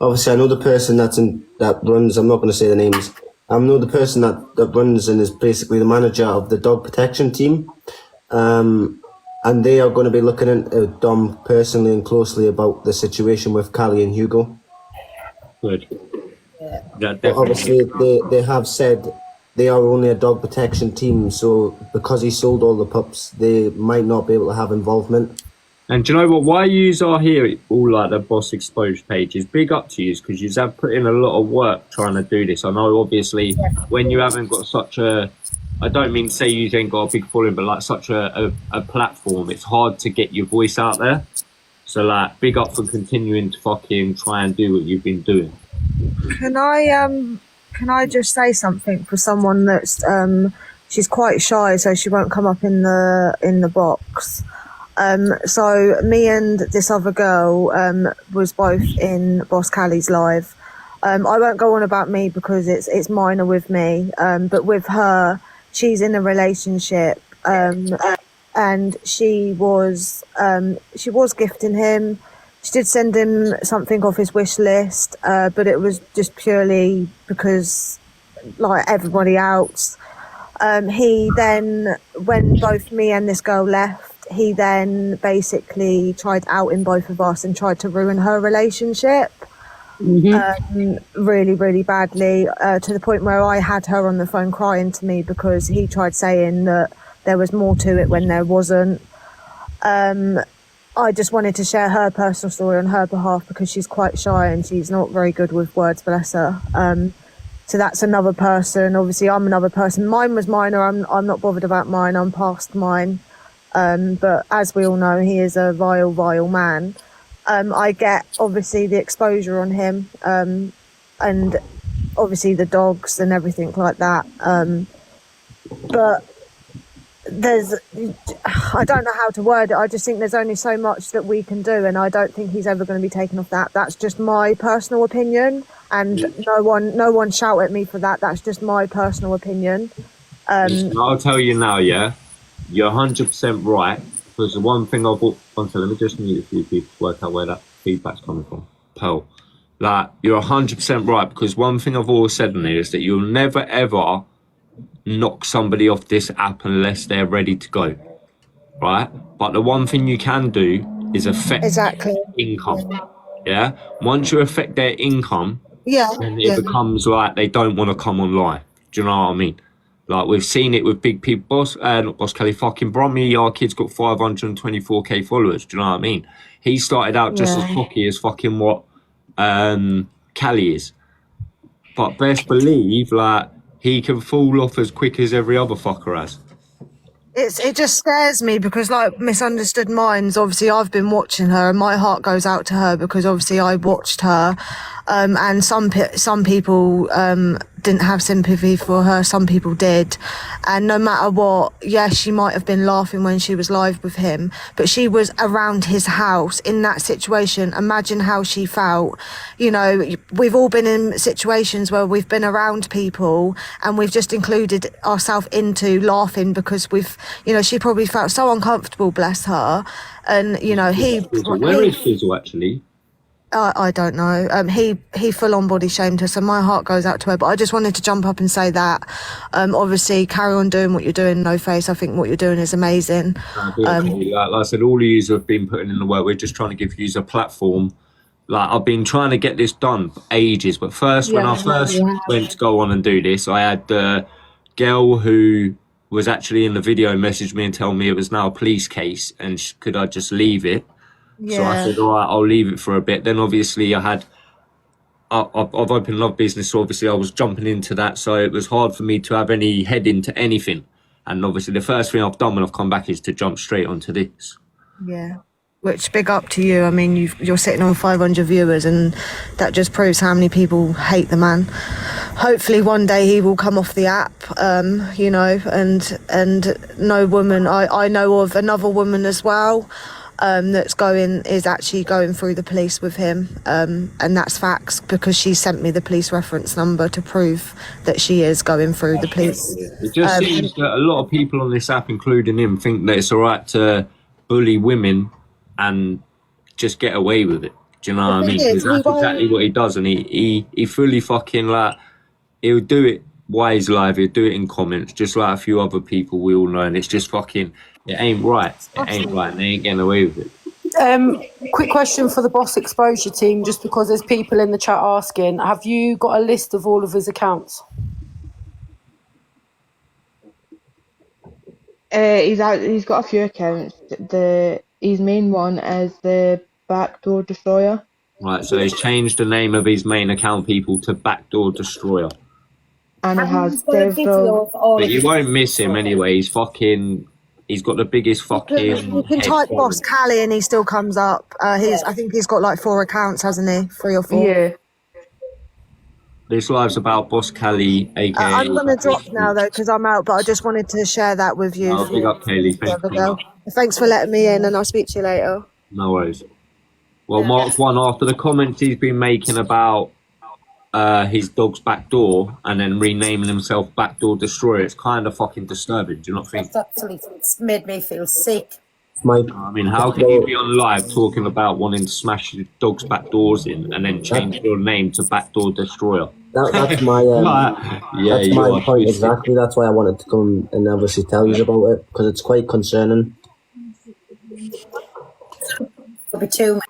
obviously I know the person that runs. I'm not going to say the names. I know the person that runs and is basically the manager of the dog protection team, and they are going to be looking into Dom personally and closely about the situation with Cali and Hugo. Good. Yeah. But obviously, they have said they are only a dog protection team, so because he sold all the pups, they might not be able to have involvement. And do you know what? Why you are here, all the Boss Exposed pages, big up to you, because you have put in a lot of work trying to do this. I know, obviously, when you haven't got such a, I don't mean to say you ain't got a big following, but such a platform, it's hard to get your voice out there. So big up for continuing to fucking try and do what you've been doing. Can I can I just say something for someone that's she's quite shy, so she won't come up in the box. So me and this other girl was both in Boss Cali's live. I won't go on about me because it's minor with me, but with her, she's in a relationship, and she was gifting him. She did send him something off his wish list, but it was just purely because, like everybody else. He then, when both me and this girl left, he then basically tried outing both of us and tried to ruin her relationship. Really, really badly, to the point where I had her on the phone crying to me because he tried saying that there was more to it when there wasn't. I just wanted to share her personal story on her behalf because she's quite shy and she's not very good with words, bless her. So that's another person. Obviously, I'm another person. Mine was minor. I'm not bothered about mine. I'm past mine. But as we all know, he is a vile, vile man. I get obviously the exposure on him, and obviously the dogs and everything like that. But I don't know how to word it. I just think there's only so much that we can do, and I don't think he's ever going to be taken off that. That's just my personal opinion, and no one shout at me for that. That's just my personal opinion. I'll tell you now, yeah, you're 100% right. Because the one thing I've... let me just mute a few people to work out where that feedback's coming from. Pearl. Like, you're 100% right, because one thing I've always said in here is that you'll never, ever knock somebody off this app unless they're ready to go, right? But the one thing you can do is affect income, yeah? Once you affect their income, then it becomes like they don't want to come online. Do you know what I mean? Like, we've seen it with big people, not Boss Kelly, fucking Bromley, our kid's got 524k followers. Do you know what I mean? He started out just as cocky as fucking what Cali is. But best believe, like, he can fall off as quick as every other fucker has. It just scares me because, like, Misunderstood Minds, obviously I've been watching her and my heart goes out to her because obviously I watched her, and some people didn't have sympathy for her, some people did, and no matter what, yes, she might have been laughing when she was live with him, but she was around his house in that situation. Imagine how she felt. You know, we've all been in situations where we've been around people and we've just included ourselves into laughing because she probably felt so uncomfortable, bless her. And where is Fizzle actually? I don't know. He full on body shamed her, so my heart goes out to her. But I just wanted to jump up and say that. Obviously, carry on doing what you're doing, No Face. I think what you're doing is amazing. Like I said, all of you have been putting in the work. We're just trying to give you a platform. Like, I've been trying to get this done for ages, but when I first went to go on and do this, I had the girl who was actually in the video message me and tell me it was now a police case and could I just leave it. So I said, all right, I'll leave it for a bit. Then obviously I've opened Love Business, so obviously I was jumping into that. So it was hard for me to have any head into anything. And obviously the first thing I've done when I've come back is to jump straight onto this. Yeah. Which, big up to you. I mean, you're sitting on 500 viewers and that just proves how many people hate the man. Hopefully one day he will come off the app, and no woman, I know of another woman as well, is actually going through the police with him, and that's facts because she sent me the police reference number to prove that she is going through the police. It just seems that a lot of people on this app, including him, think that it's all right to bully women and just get away with it. Do you know what I mean? Because that's exactly what he does, and he fully fucking, like, he'll do it while he's live, he'll do it in comments, just like a few other people we all know, and it's just fucking, it ain't right, and they ain't getting away with it. Quick question for the Boss Exposure team, just because there's people in the chat asking, have you got a list of all of his accounts? He's got a few accounts. His main one is the Backdoor Destroyer. Right, so he's changed the name of his main account, people, to Backdoor Destroyer. And it has several... But you won't miss him anyway. He's got the biggest fucking... You can type Boss Cali and he still comes up. I think he's got like 4 accounts, hasn't he? 3 or 4. Yeah. This live's about Boss Cali, aka. I'm going to drop now though because I'm out, but I just wanted to share that with you. I'll pick up Kaylee. Thank you very much. Thanks for letting me in, and I'll speak to you later. No worries. Well, Mark one, after the comments he's been making about his dog's Backdoor and then renaming himself Backdoor Destroyer, it's kind of fucking disturbing. Do you not think? It's absolutely, it's made me feel sick. I mean, how can you be on live talking about wanting to smash your dog's back doors in and then change your name to Backdoor Destroyer? That's my that's my point exactly. That's why I wanted to come and obviously tell you about it, because it's quite concerning. It'll be too.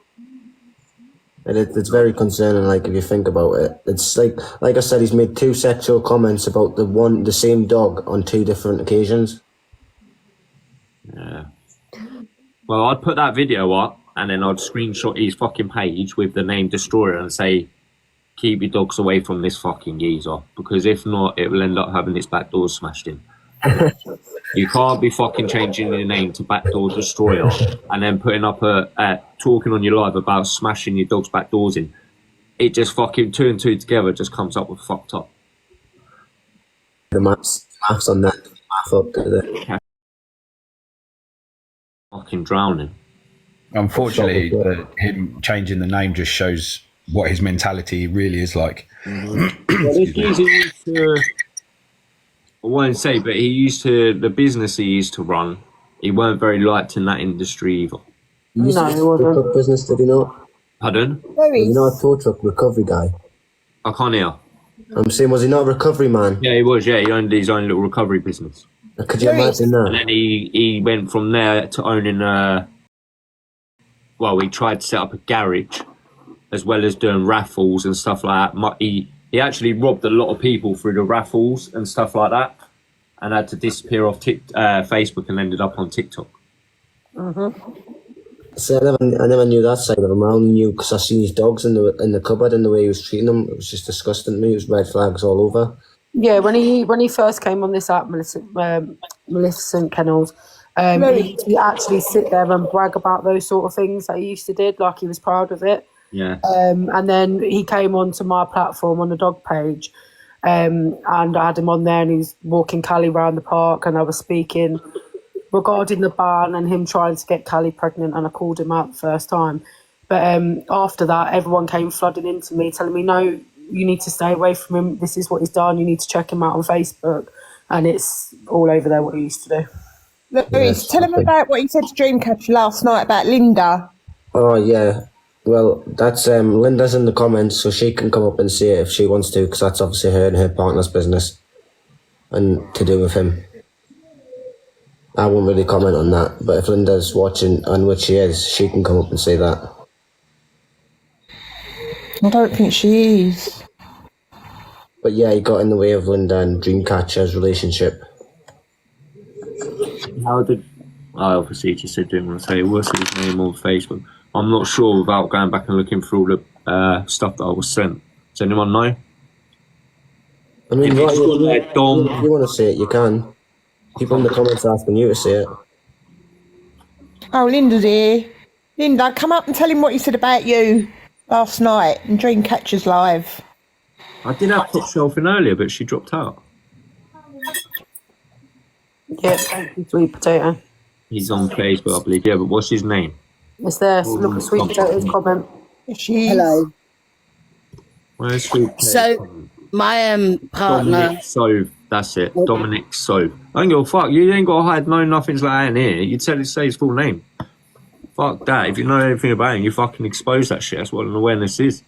It's very concerning. Like if you think about it, it's like I said, he's made 2 sexual comments about the same dog on 2 different occasions. Yeah. Well, I'd put that video up and then I'd screenshot his fucking page with the name Destroyer and say, keep your dogs away from this fucking geezer, because if not, it will end up having its back doors smashed in. You can't be fucking changing your name to Backdoor Destroyer and then putting up talking on your live about smashing your dog's back doors in. It just fucking 2 and 2 together just comes up with fucked up. The maths on that math up to the fucking drowning. Unfortunately, him changing the name just shows what his mentality really is like. Well, this geezer used to, I won't say, but he used to, the business he used to run, he weren't very liked in that industry either. No, he wasn't. Business, did he not? Pardon? Was he not a tow truck recovery guy? I can't hear. I'm saying, was he not a recovery man? Yeah, he was. Yeah, he owned his own little recovery business. Could you imagine that? And then he went from there to owning well, he tried to set up a garage as well as doing raffles and stuff like that. He actually robbed a lot of people through the raffles and stuff like that, and had to disappear off Facebook and ended up on TikTok. See, I never knew that side of him. I only knew because I seen his dogs in the cupboard and the way he was treating them. It was just disgusting to me. It was red flags all over. Yeah, when he first came on this app, Maleficent Kennels, he actually sit there and brag about those sort of things that he used to do, like he was proud of it. Yeah. And then he came onto my platform on the dog page, and I had him on there, and he's walking Cali around the park, and I was speaking regarding the ban and him trying to get Cali pregnant, and I called him out the first time. But after that, everyone came flooding into me, telling me, no, you need to stay away from him. This is what he's done. You need to check him out on Facebook. And it's all over there what he used to do. Louis, tell him about what you said to Dreamcatcher last night about Linda. Oh, yeah. Well, that's Linda's in the comments, so she can come up and say it if she wants to, because that's obviously her and her partner's business and to do with him. I won't really comment on that, but if Linda's watching, and which she is, she can come up and say that. I don't think she is. But yeah, he got in the way of Linda and Dreamcatcher's relationship. How did... I obviously just said didn't want to say what's his name on Facebook. I'm not sure without going back and looking through all the stuff that I was sent. Does anyone know? I mean, if if you want to say it, you can. People in the comments are asking you to say it. Oh, Linda's here. Linda, come up and tell him what he said about you last night in Dreamcatcher's live. I did have top shelf in earlier, but she dropped out. Yeah, thank you, Sweet Potato. He's on Facebook, I believe. Yeah, but what's his name? It's there. Look at Sweet Potato's comment. Hello. Where's Sweet Potato? So, my partner... Dominic Sove. That's it. Dominic Sove. I don't give a fuck. You ain't got to hide no nothings like that in here. You'd say his full name. Fuck that. If you know anything about him, you fucking expose that shit. That's what an awareness is.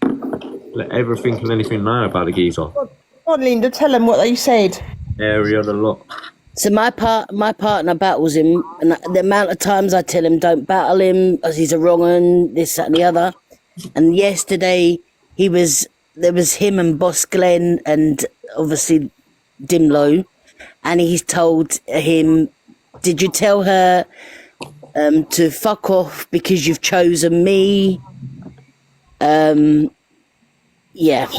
Let everything and anything know about the geezer. Go on, Linda, tell him what they said. Area the lot. So my partner battles him, and the amount of times I tell him don't battle him as he's a wrong un, this, that and the other. And yesterday there was him and Boss Glenn and obviously Dimlo, and he's told him, did you tell her to fuck off because you've chosen me? Yeah.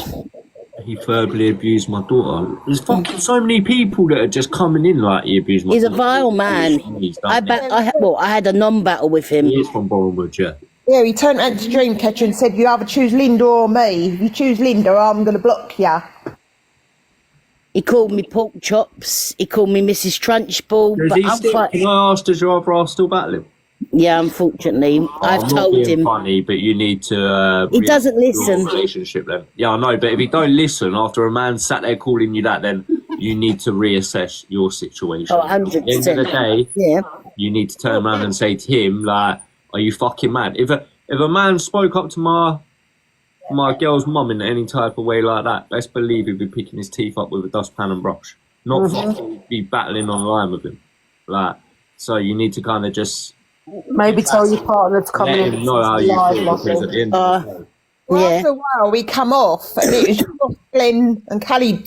He verbally abused my daughter. There's fucking so many people that are just coming in like he abused my daughter. He's a vile man. I had a non-battle with him. He is from Bournemouth, yeah. Yeah, he turned around to Dreamcatcher and said, you either choose Linda or me. If you choose Linda, I'm going to block you. He called me pork chops. He called me Mrs. Trunchbull. Does But he I'm still, quite. can I ask, does your other half still battle him? Yeah, unfortunately, I've I'm not told being him. funny, but you need to He doesn't your listen. relationship then. Yeah, I know, but if you don't listen after a man sat there calling you that, then you need to reassess your situation. Oh, At the end of the 100%. day, Yeah. you need to turn around and say to him, like, are you fucking mad? If a man spoke up to my girl's mum in any type of way like that, best believe he'd be picking his teeth up with a dustpan and brush. Not fucking be battling online with him. Like, so you need to kind of just Maybe tell your partner to come let in him and know how you feel, because at the end of the day, Well, after a while, we come off, and it was Glenn and Cali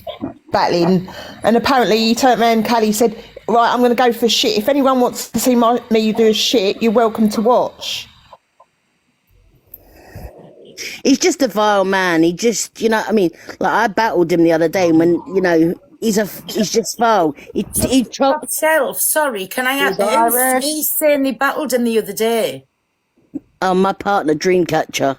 battling, and apparently he turned around and Cali said, right, I'm going to go for a shit. If anyone wants to see me do a shit, you're welcome to watch. He's just a vile man. He just, you know what I mean? Like, I battled him the other day when, you know, he's just vile. He chopped. Sorry, can I ask? He's saying they battled him the other day. My partner, Dreamcatcher.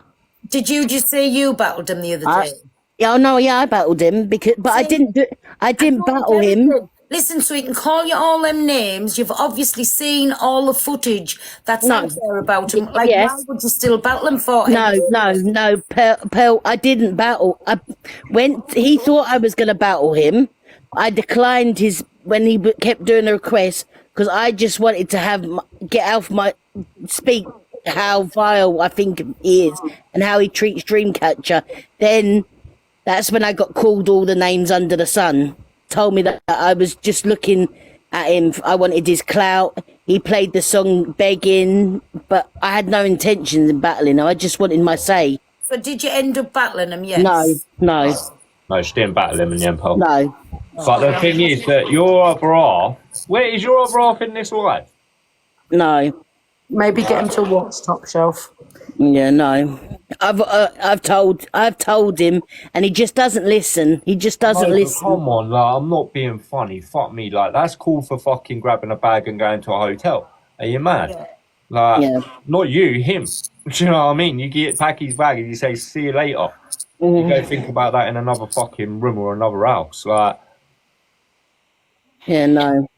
Did you just say you battled him the other day? Yeah, no, yeah, I battled him but I didn't battle him. Listen, so he can call you all them names. You've obviously seen all the footage that's out there about him. Like, Yes. why would you still battle him for? No, Pearl, I didn't battle. When he thought I was going to battle him, I declined when he kept doing the request, because I just wanted to speak how vile I think he is and how he treats Dreamcatcher. Then that's when I got called all the names under the sun. Told me that I was just looking at him. I wanted his clout. He played the song Begging, but I had no intentions in battling him. I just wanted my say. So did you end up battling him? Yes. No. No, she didn't battle him in the end, Paul. No. But the thing is that your other half, where is your other half in this life? No. Maybe get him to watch Top Shelf. Yeah, no. I've told him, and he just doesn't listen. He just doesn't listen. Come on, like, I'm not being funny. Fuck me, like, that's cool for fucking grabbing a bag and going to a hotel. Are you mad? Yeah. Like, not you, him. Do you know what I mean? You get pack his bag and you say, see you later. You go think about that in another fucking room or another house. Like, yeah, no.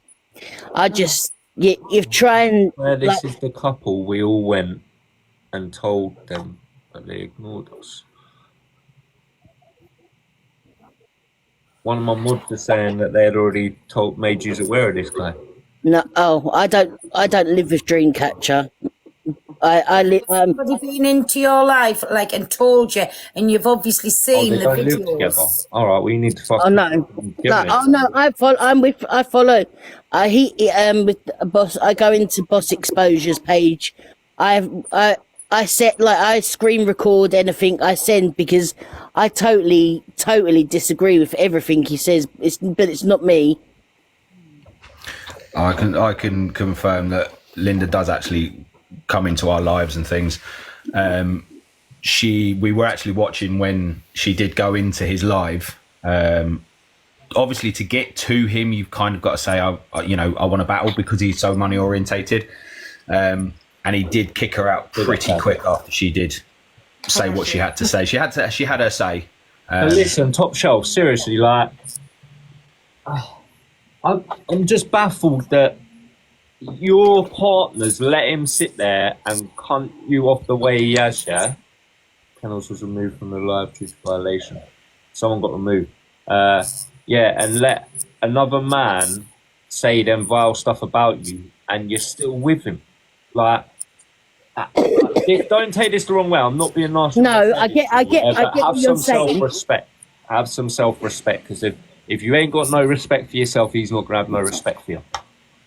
I just, you're trying. where this is the couple, we all went and told them, but they ignored us. One of my mods was saying that they had already made you aware of this guy. No, I don't live with Dreamcatcher. I live. Somebody been into your life, like, and told you, and you've obviously seen they the don't videos. live together. All right, we need to fucking. Oh no! I follow. With boss. I go into Boss Exposure's page. I set, like, I screen record anything I send, because I totally disagree with everything he says. But it's not me. I can confirm that Linda does actually come into our lives and things. We were actually watching when she did go into his live. Obviously, to get to him, you've kind of got to say, I want to battle, because he's so money orientated. And he did kick her out pretty quick after she did say what she had to say. She had her say. Listen, Top Shelf, seriously, like, I'm just baffled that your partners let him sit there and cunt you off the way he has, yeah? Kennels was removed from the live due to violation. Someone got removed. And let another man say them vile stuff about you, and you're still with him. Like, don't take this the wrong way. I'm not being nasty. No, I get what you're saying. Have some self-respect, because if you ain't got no respect for yourself, he's not gonna have no respect for you.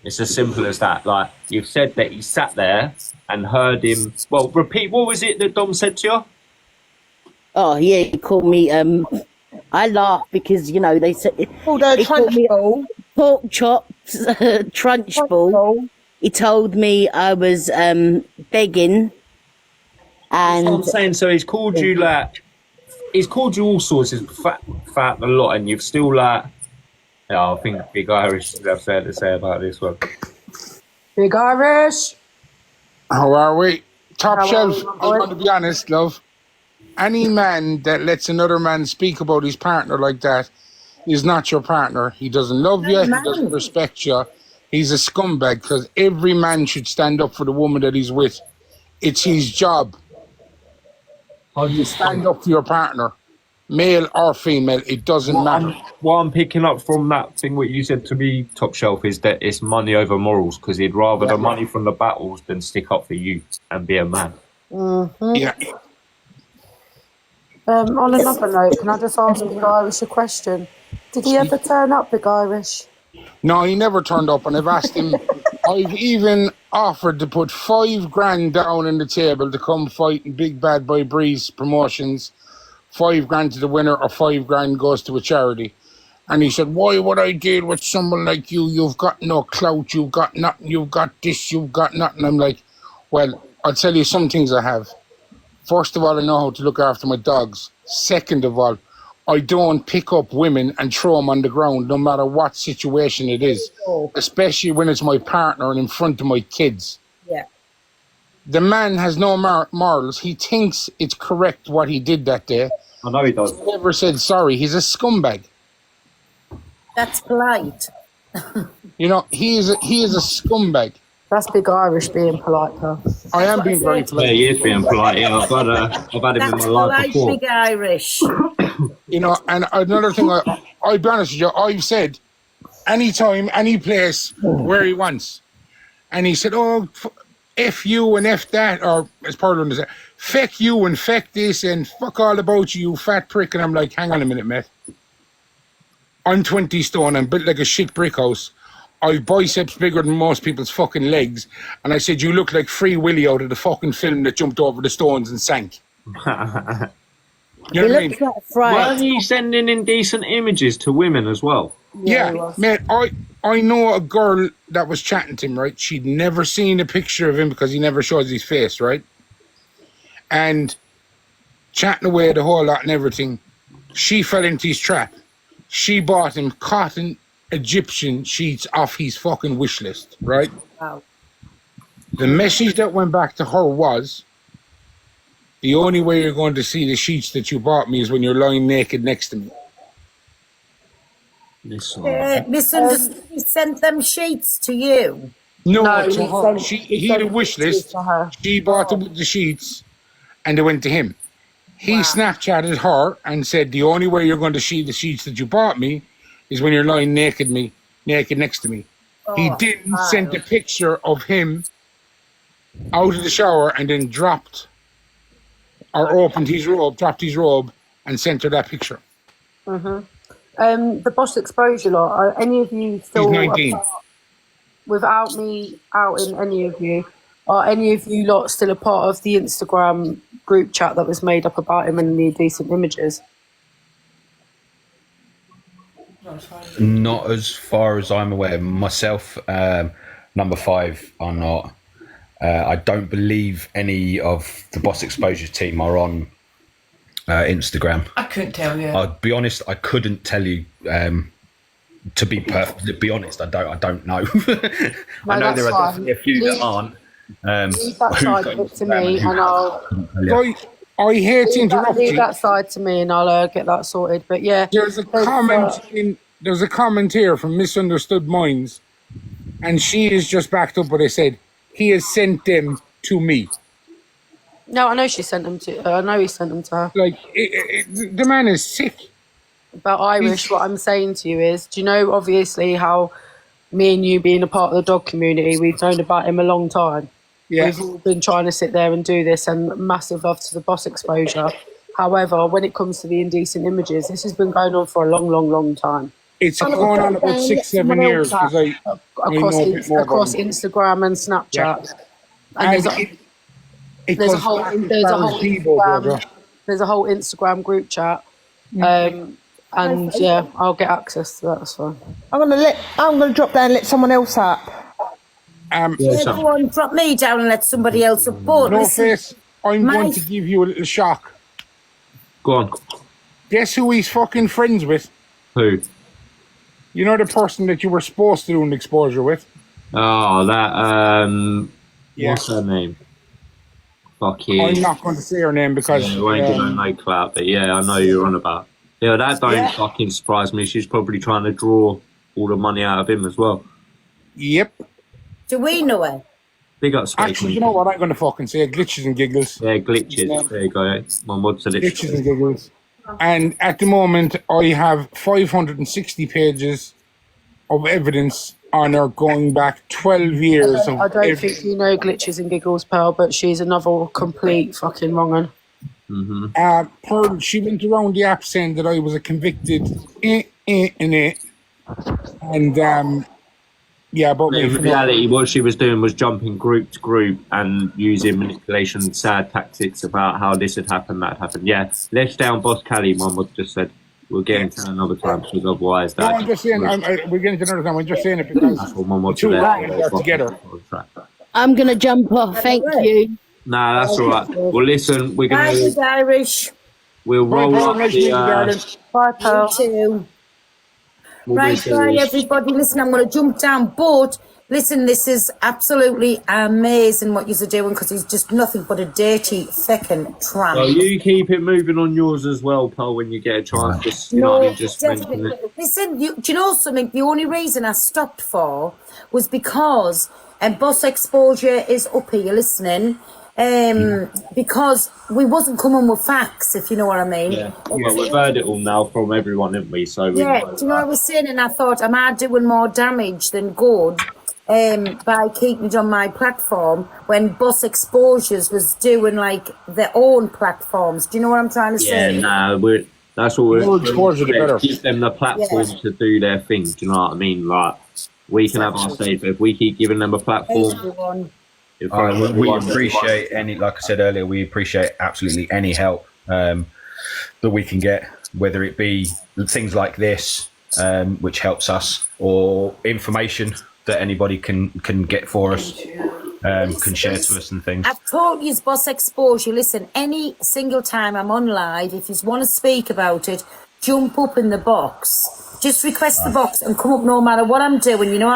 It's as simple as that. Like, you've said that he sat there and heard him. Well, repeat. What was it that Dom said to you? Oh yeah, he called me. I laugh because, you know, they said he called me pork chops, Trunchbull. He told me I was begging, and That's what I'm saying. So he's called you, like, he's called you all sorts of fat a lot, and you've still, like, yeah, I think Big Irish would have something to say about this one. Big Irish. How are we? Top shelf, I'm going to be honest, love. Any man that lets another man speak about his partner like that is not your partner. He doesn't love you. He doesn't respect you. He's a scumbag, because every man should stand up for the woman that he's with. It's his job. You stand up for your partner, male or female. It doesn't matter. What I'm picking up from that thing what you said to me, Top Shelf, is that it's money over morals, because he'd rather the money from the battles than stick up for you and be a man. Mm-hmm. Yeah. On another note, can I just ask Big Irish a question? Did he ever turn up, Big Irish? No, he never turned up, and I've asked him. I've even offered to put $5,000 down on the table to come fight in Big Bad by Breeze promotions. $5,000 to the winner, or $5,000 goes to a charity. And he said, "Why would I deal with someone like you? You've got no clout. You've got nothing. You've got this. You've got nothing." I'm like, "Well, I'll tell you some things I have. First of all, I know how to look after my dogs. Second of all, I don't pick up women and throw them on the ground, no matter what situation it is, especially when it's my partner and in front of my kids." Yeah. The man has no morals. He thinks it's correct what he did that day. I know he does. He never said sorry. He's a scumbag. That's polite. You know, he is a scumbag. That's Big Irish being polite, huh? I am being very polite. Yeah, he is being polite. Yeah, I've had him in my life before. Big Irish. You know, and another thing, I'll be honest with you, I've said anytime, any place where he wants. And he said, "Oh, F you and F that," or as Portland said, "Feck you and feck this and fuck all about you, you fat prick." And I'm like, "Hang on a minute, mate. I'm 20 stone and built like a shit brick house. I've biceps bigger than most people's fucking legs." And I said, "You look like Free Willy out of the fucking film that jumped over the stones and sank." You know what I mean? Weren't he sending indecent images to women as well? Yeah, mate, I know a girl that was chatting to him, right? She'd never seen a picture of him because he never shows his face, right? And chatting away the whole lot and everything, she fell into his trap. She bought him cotton Egyptian sheets off his fucking wish list, right? Wow. The message that went back to her was, "The only way you're going to see the sheets that you bought me is when you're lying naked next to me." Misunderstood. He sent them sheets to you. No, to her. He had a wish list. She bought the sheets, and they went to him. He Snapchatted her and said, "The only way you're going to see the sheets that you bought me is when you're lying naked next to me." He didn't send a picture of him out of the shower and then dropped his robe and sent her that picture. The boss exposure lot, are any of you still, He's 19. Without me outing any of you, are any of you lot still a part of the Instagram group chat that was made up about him and the decent images? Not as far as I'm aware. Myself, number 5 are not. I don't believe any of the Boss Exposure team are on Instagram. I couldn't tell you. I'll be honest, I couldn't tell you. To be honest, I don't know. I know there are definitely a few that aren't. Leave that side of it to me, and I'll. I hate to interrupt you. Leave that side to me, and I'll get that sorted. But yeah, there's a comment here from Misunderstood Minds, and she is just backed up what I said. He has sent them to me. No, I know she sent them to. I know he sent them to her. Like the man is sick. But Irish, what I'm saying to you is, do you know obviously how me and you being a part of the dog community, we've known about him a long time. Yeah. We've all been trying to sit there and do this, and massive love to the Boss Exposure. However, when it comes to the indecent images, this has been going on for a long time. It's going on about 6-7 years because across Instagram and Snapchat. And there's a whole Instagram group chat. And yeah, I'll get access to that. That's fine. I'm gonna drop down and let someone else up. Go on, drop me down and let somebody else up. But no face. I'm going to give you a little shock. Go on. Guess who he's fucking friends with? Who? You know the person that you were supposed to do an exposure with? Oh, that what's her name? fucking... I'm not going to say her name because... Yeah, we ain't giving no clout, but yeah, I know you're on about. Yeah, that don't fucking surprise me. She's probably trying to draw all the money out of him as well. Yep. Do we know her? Big up, Space. Actually, you know what I'm going to fucking say? Glitches and giggles. Yeah, glitches. There you go. My mod said it. Glitches and giggles. And at the moment, I have 560 pages of evidence on her going back 12 years. I don't think you know Glitches and Giggles, Pearl, but she's another complete fucking wrong un. Pearl, she went around the app saying that I was a convicted and yeah, but in reality, what she was doing was jumping group to group and using manipulation, sad tactics about how this had happened, that happened. Yeah, let's down Boss Cali. Mum was just said we'll get into another time because otherwise. No, I'm just saying. We're getting to another time. I'm just saying it because the two wrongs are together. I'm gonna jump off. Thank you. Nah, that's all right. Well, listen, we're gonna. Bye, Irish. We'll roll up the. Bye, Pearl. You too. Right, bye, everybody. Listen, I'm going to jump down, but listen, this is absolutely amazing what you're doing because he's just nothing but a dirty, feckin' tramp. Well, you keep it moving on yours as well, Pearl, when you get a chance. Just, you know what I mean? Just mention it. Listen, do you know something? The only reason I stopped for was because Boss Exposure is up here listening. Because we wasn't coming with facts, if you know what I mean. Yeah, well, we've heard it all now from everyone, haven't we? So do you know what I was saying? And I thought, am I doing more damage than good by keeping it on my platform when Boss Exposures was doing like their own platforms? Do you know what I'm trying to say? Yeah, no, that's what we're better. Give them the platform to do their thing. Do you know what I mean? Like we can have our say, but if we keep giving them a platform. Everyone. We appreciate any, like I said earlier, we appreciate absolutely any help that we can get, whether it be things like this, which helps us, or information that anybody can get for us, can share to us and things. I've told you, Boss Exposure, listen, any single time I'm on live, if you want to speak about it, jump up in the box. Just request the box and come up no matter what I'm doing. You know,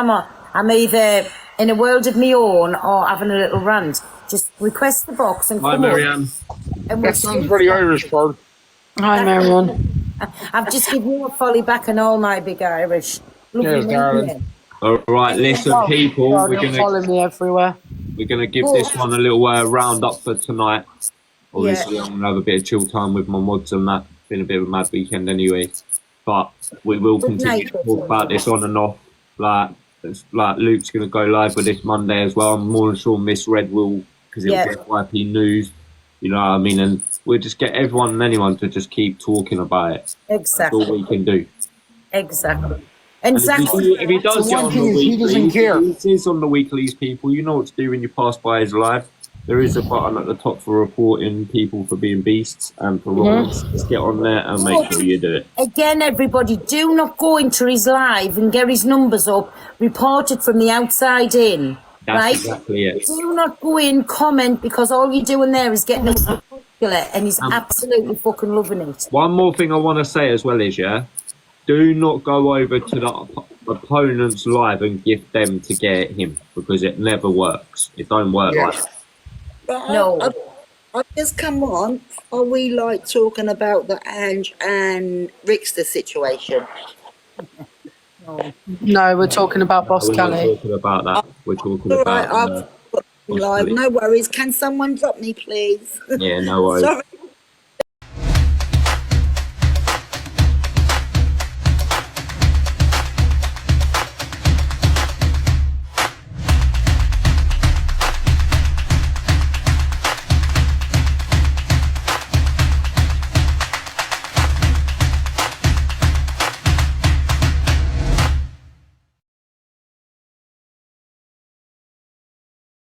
I'm either in a world of my own or having a little rant. Just request the box and come Hi, Marianne. And that sounds very Irish, Paul. Hi, Marianne. I've just given you a folly back and all my big Irish. Lovely darling. All right, listen, people, we're follow me everywhere. We're gonna give this one a little round up for tonight. Obviously, I'm gonna have a bit of chill time with my mods and that. Been a bit of a mad weekend anyway, but we will continue to talk about this on and off. Like Luke's going to go live with this Monday as well. I'm more than sure Miss Red will, because it'll get YP news. You know what I mean? And we'll just get everyone and anyone to just keep talking about it. Exactly. That's all we can do. Exactly. If he does get on the weeklies, he doesn't care. If he is on the weeklies, people, you know what to do when you pass by his live. There is a button at the top for reporting people for being beasts and for wrongs. Just get on there and make sure you do it. Again, everybody, do not go into his live and get his numbers up. Report it from the outside in. That's exactly it. Do not go in, comment, because all you're doing there is getting us popular, and he's absolutely fucking loving it. One more thing I want to say as well is, do not go over to the opponent's live and gift them to get him, because it never works. It don't work like that. But No. I just come on. Are we like talking about the Ange and Rickster situation? No, we're talking about Boss We're not Cali. talking about that. We're talking All about. right, I've got live. No worries. Can someone drop me, please? Yeah, no worries. Sorry.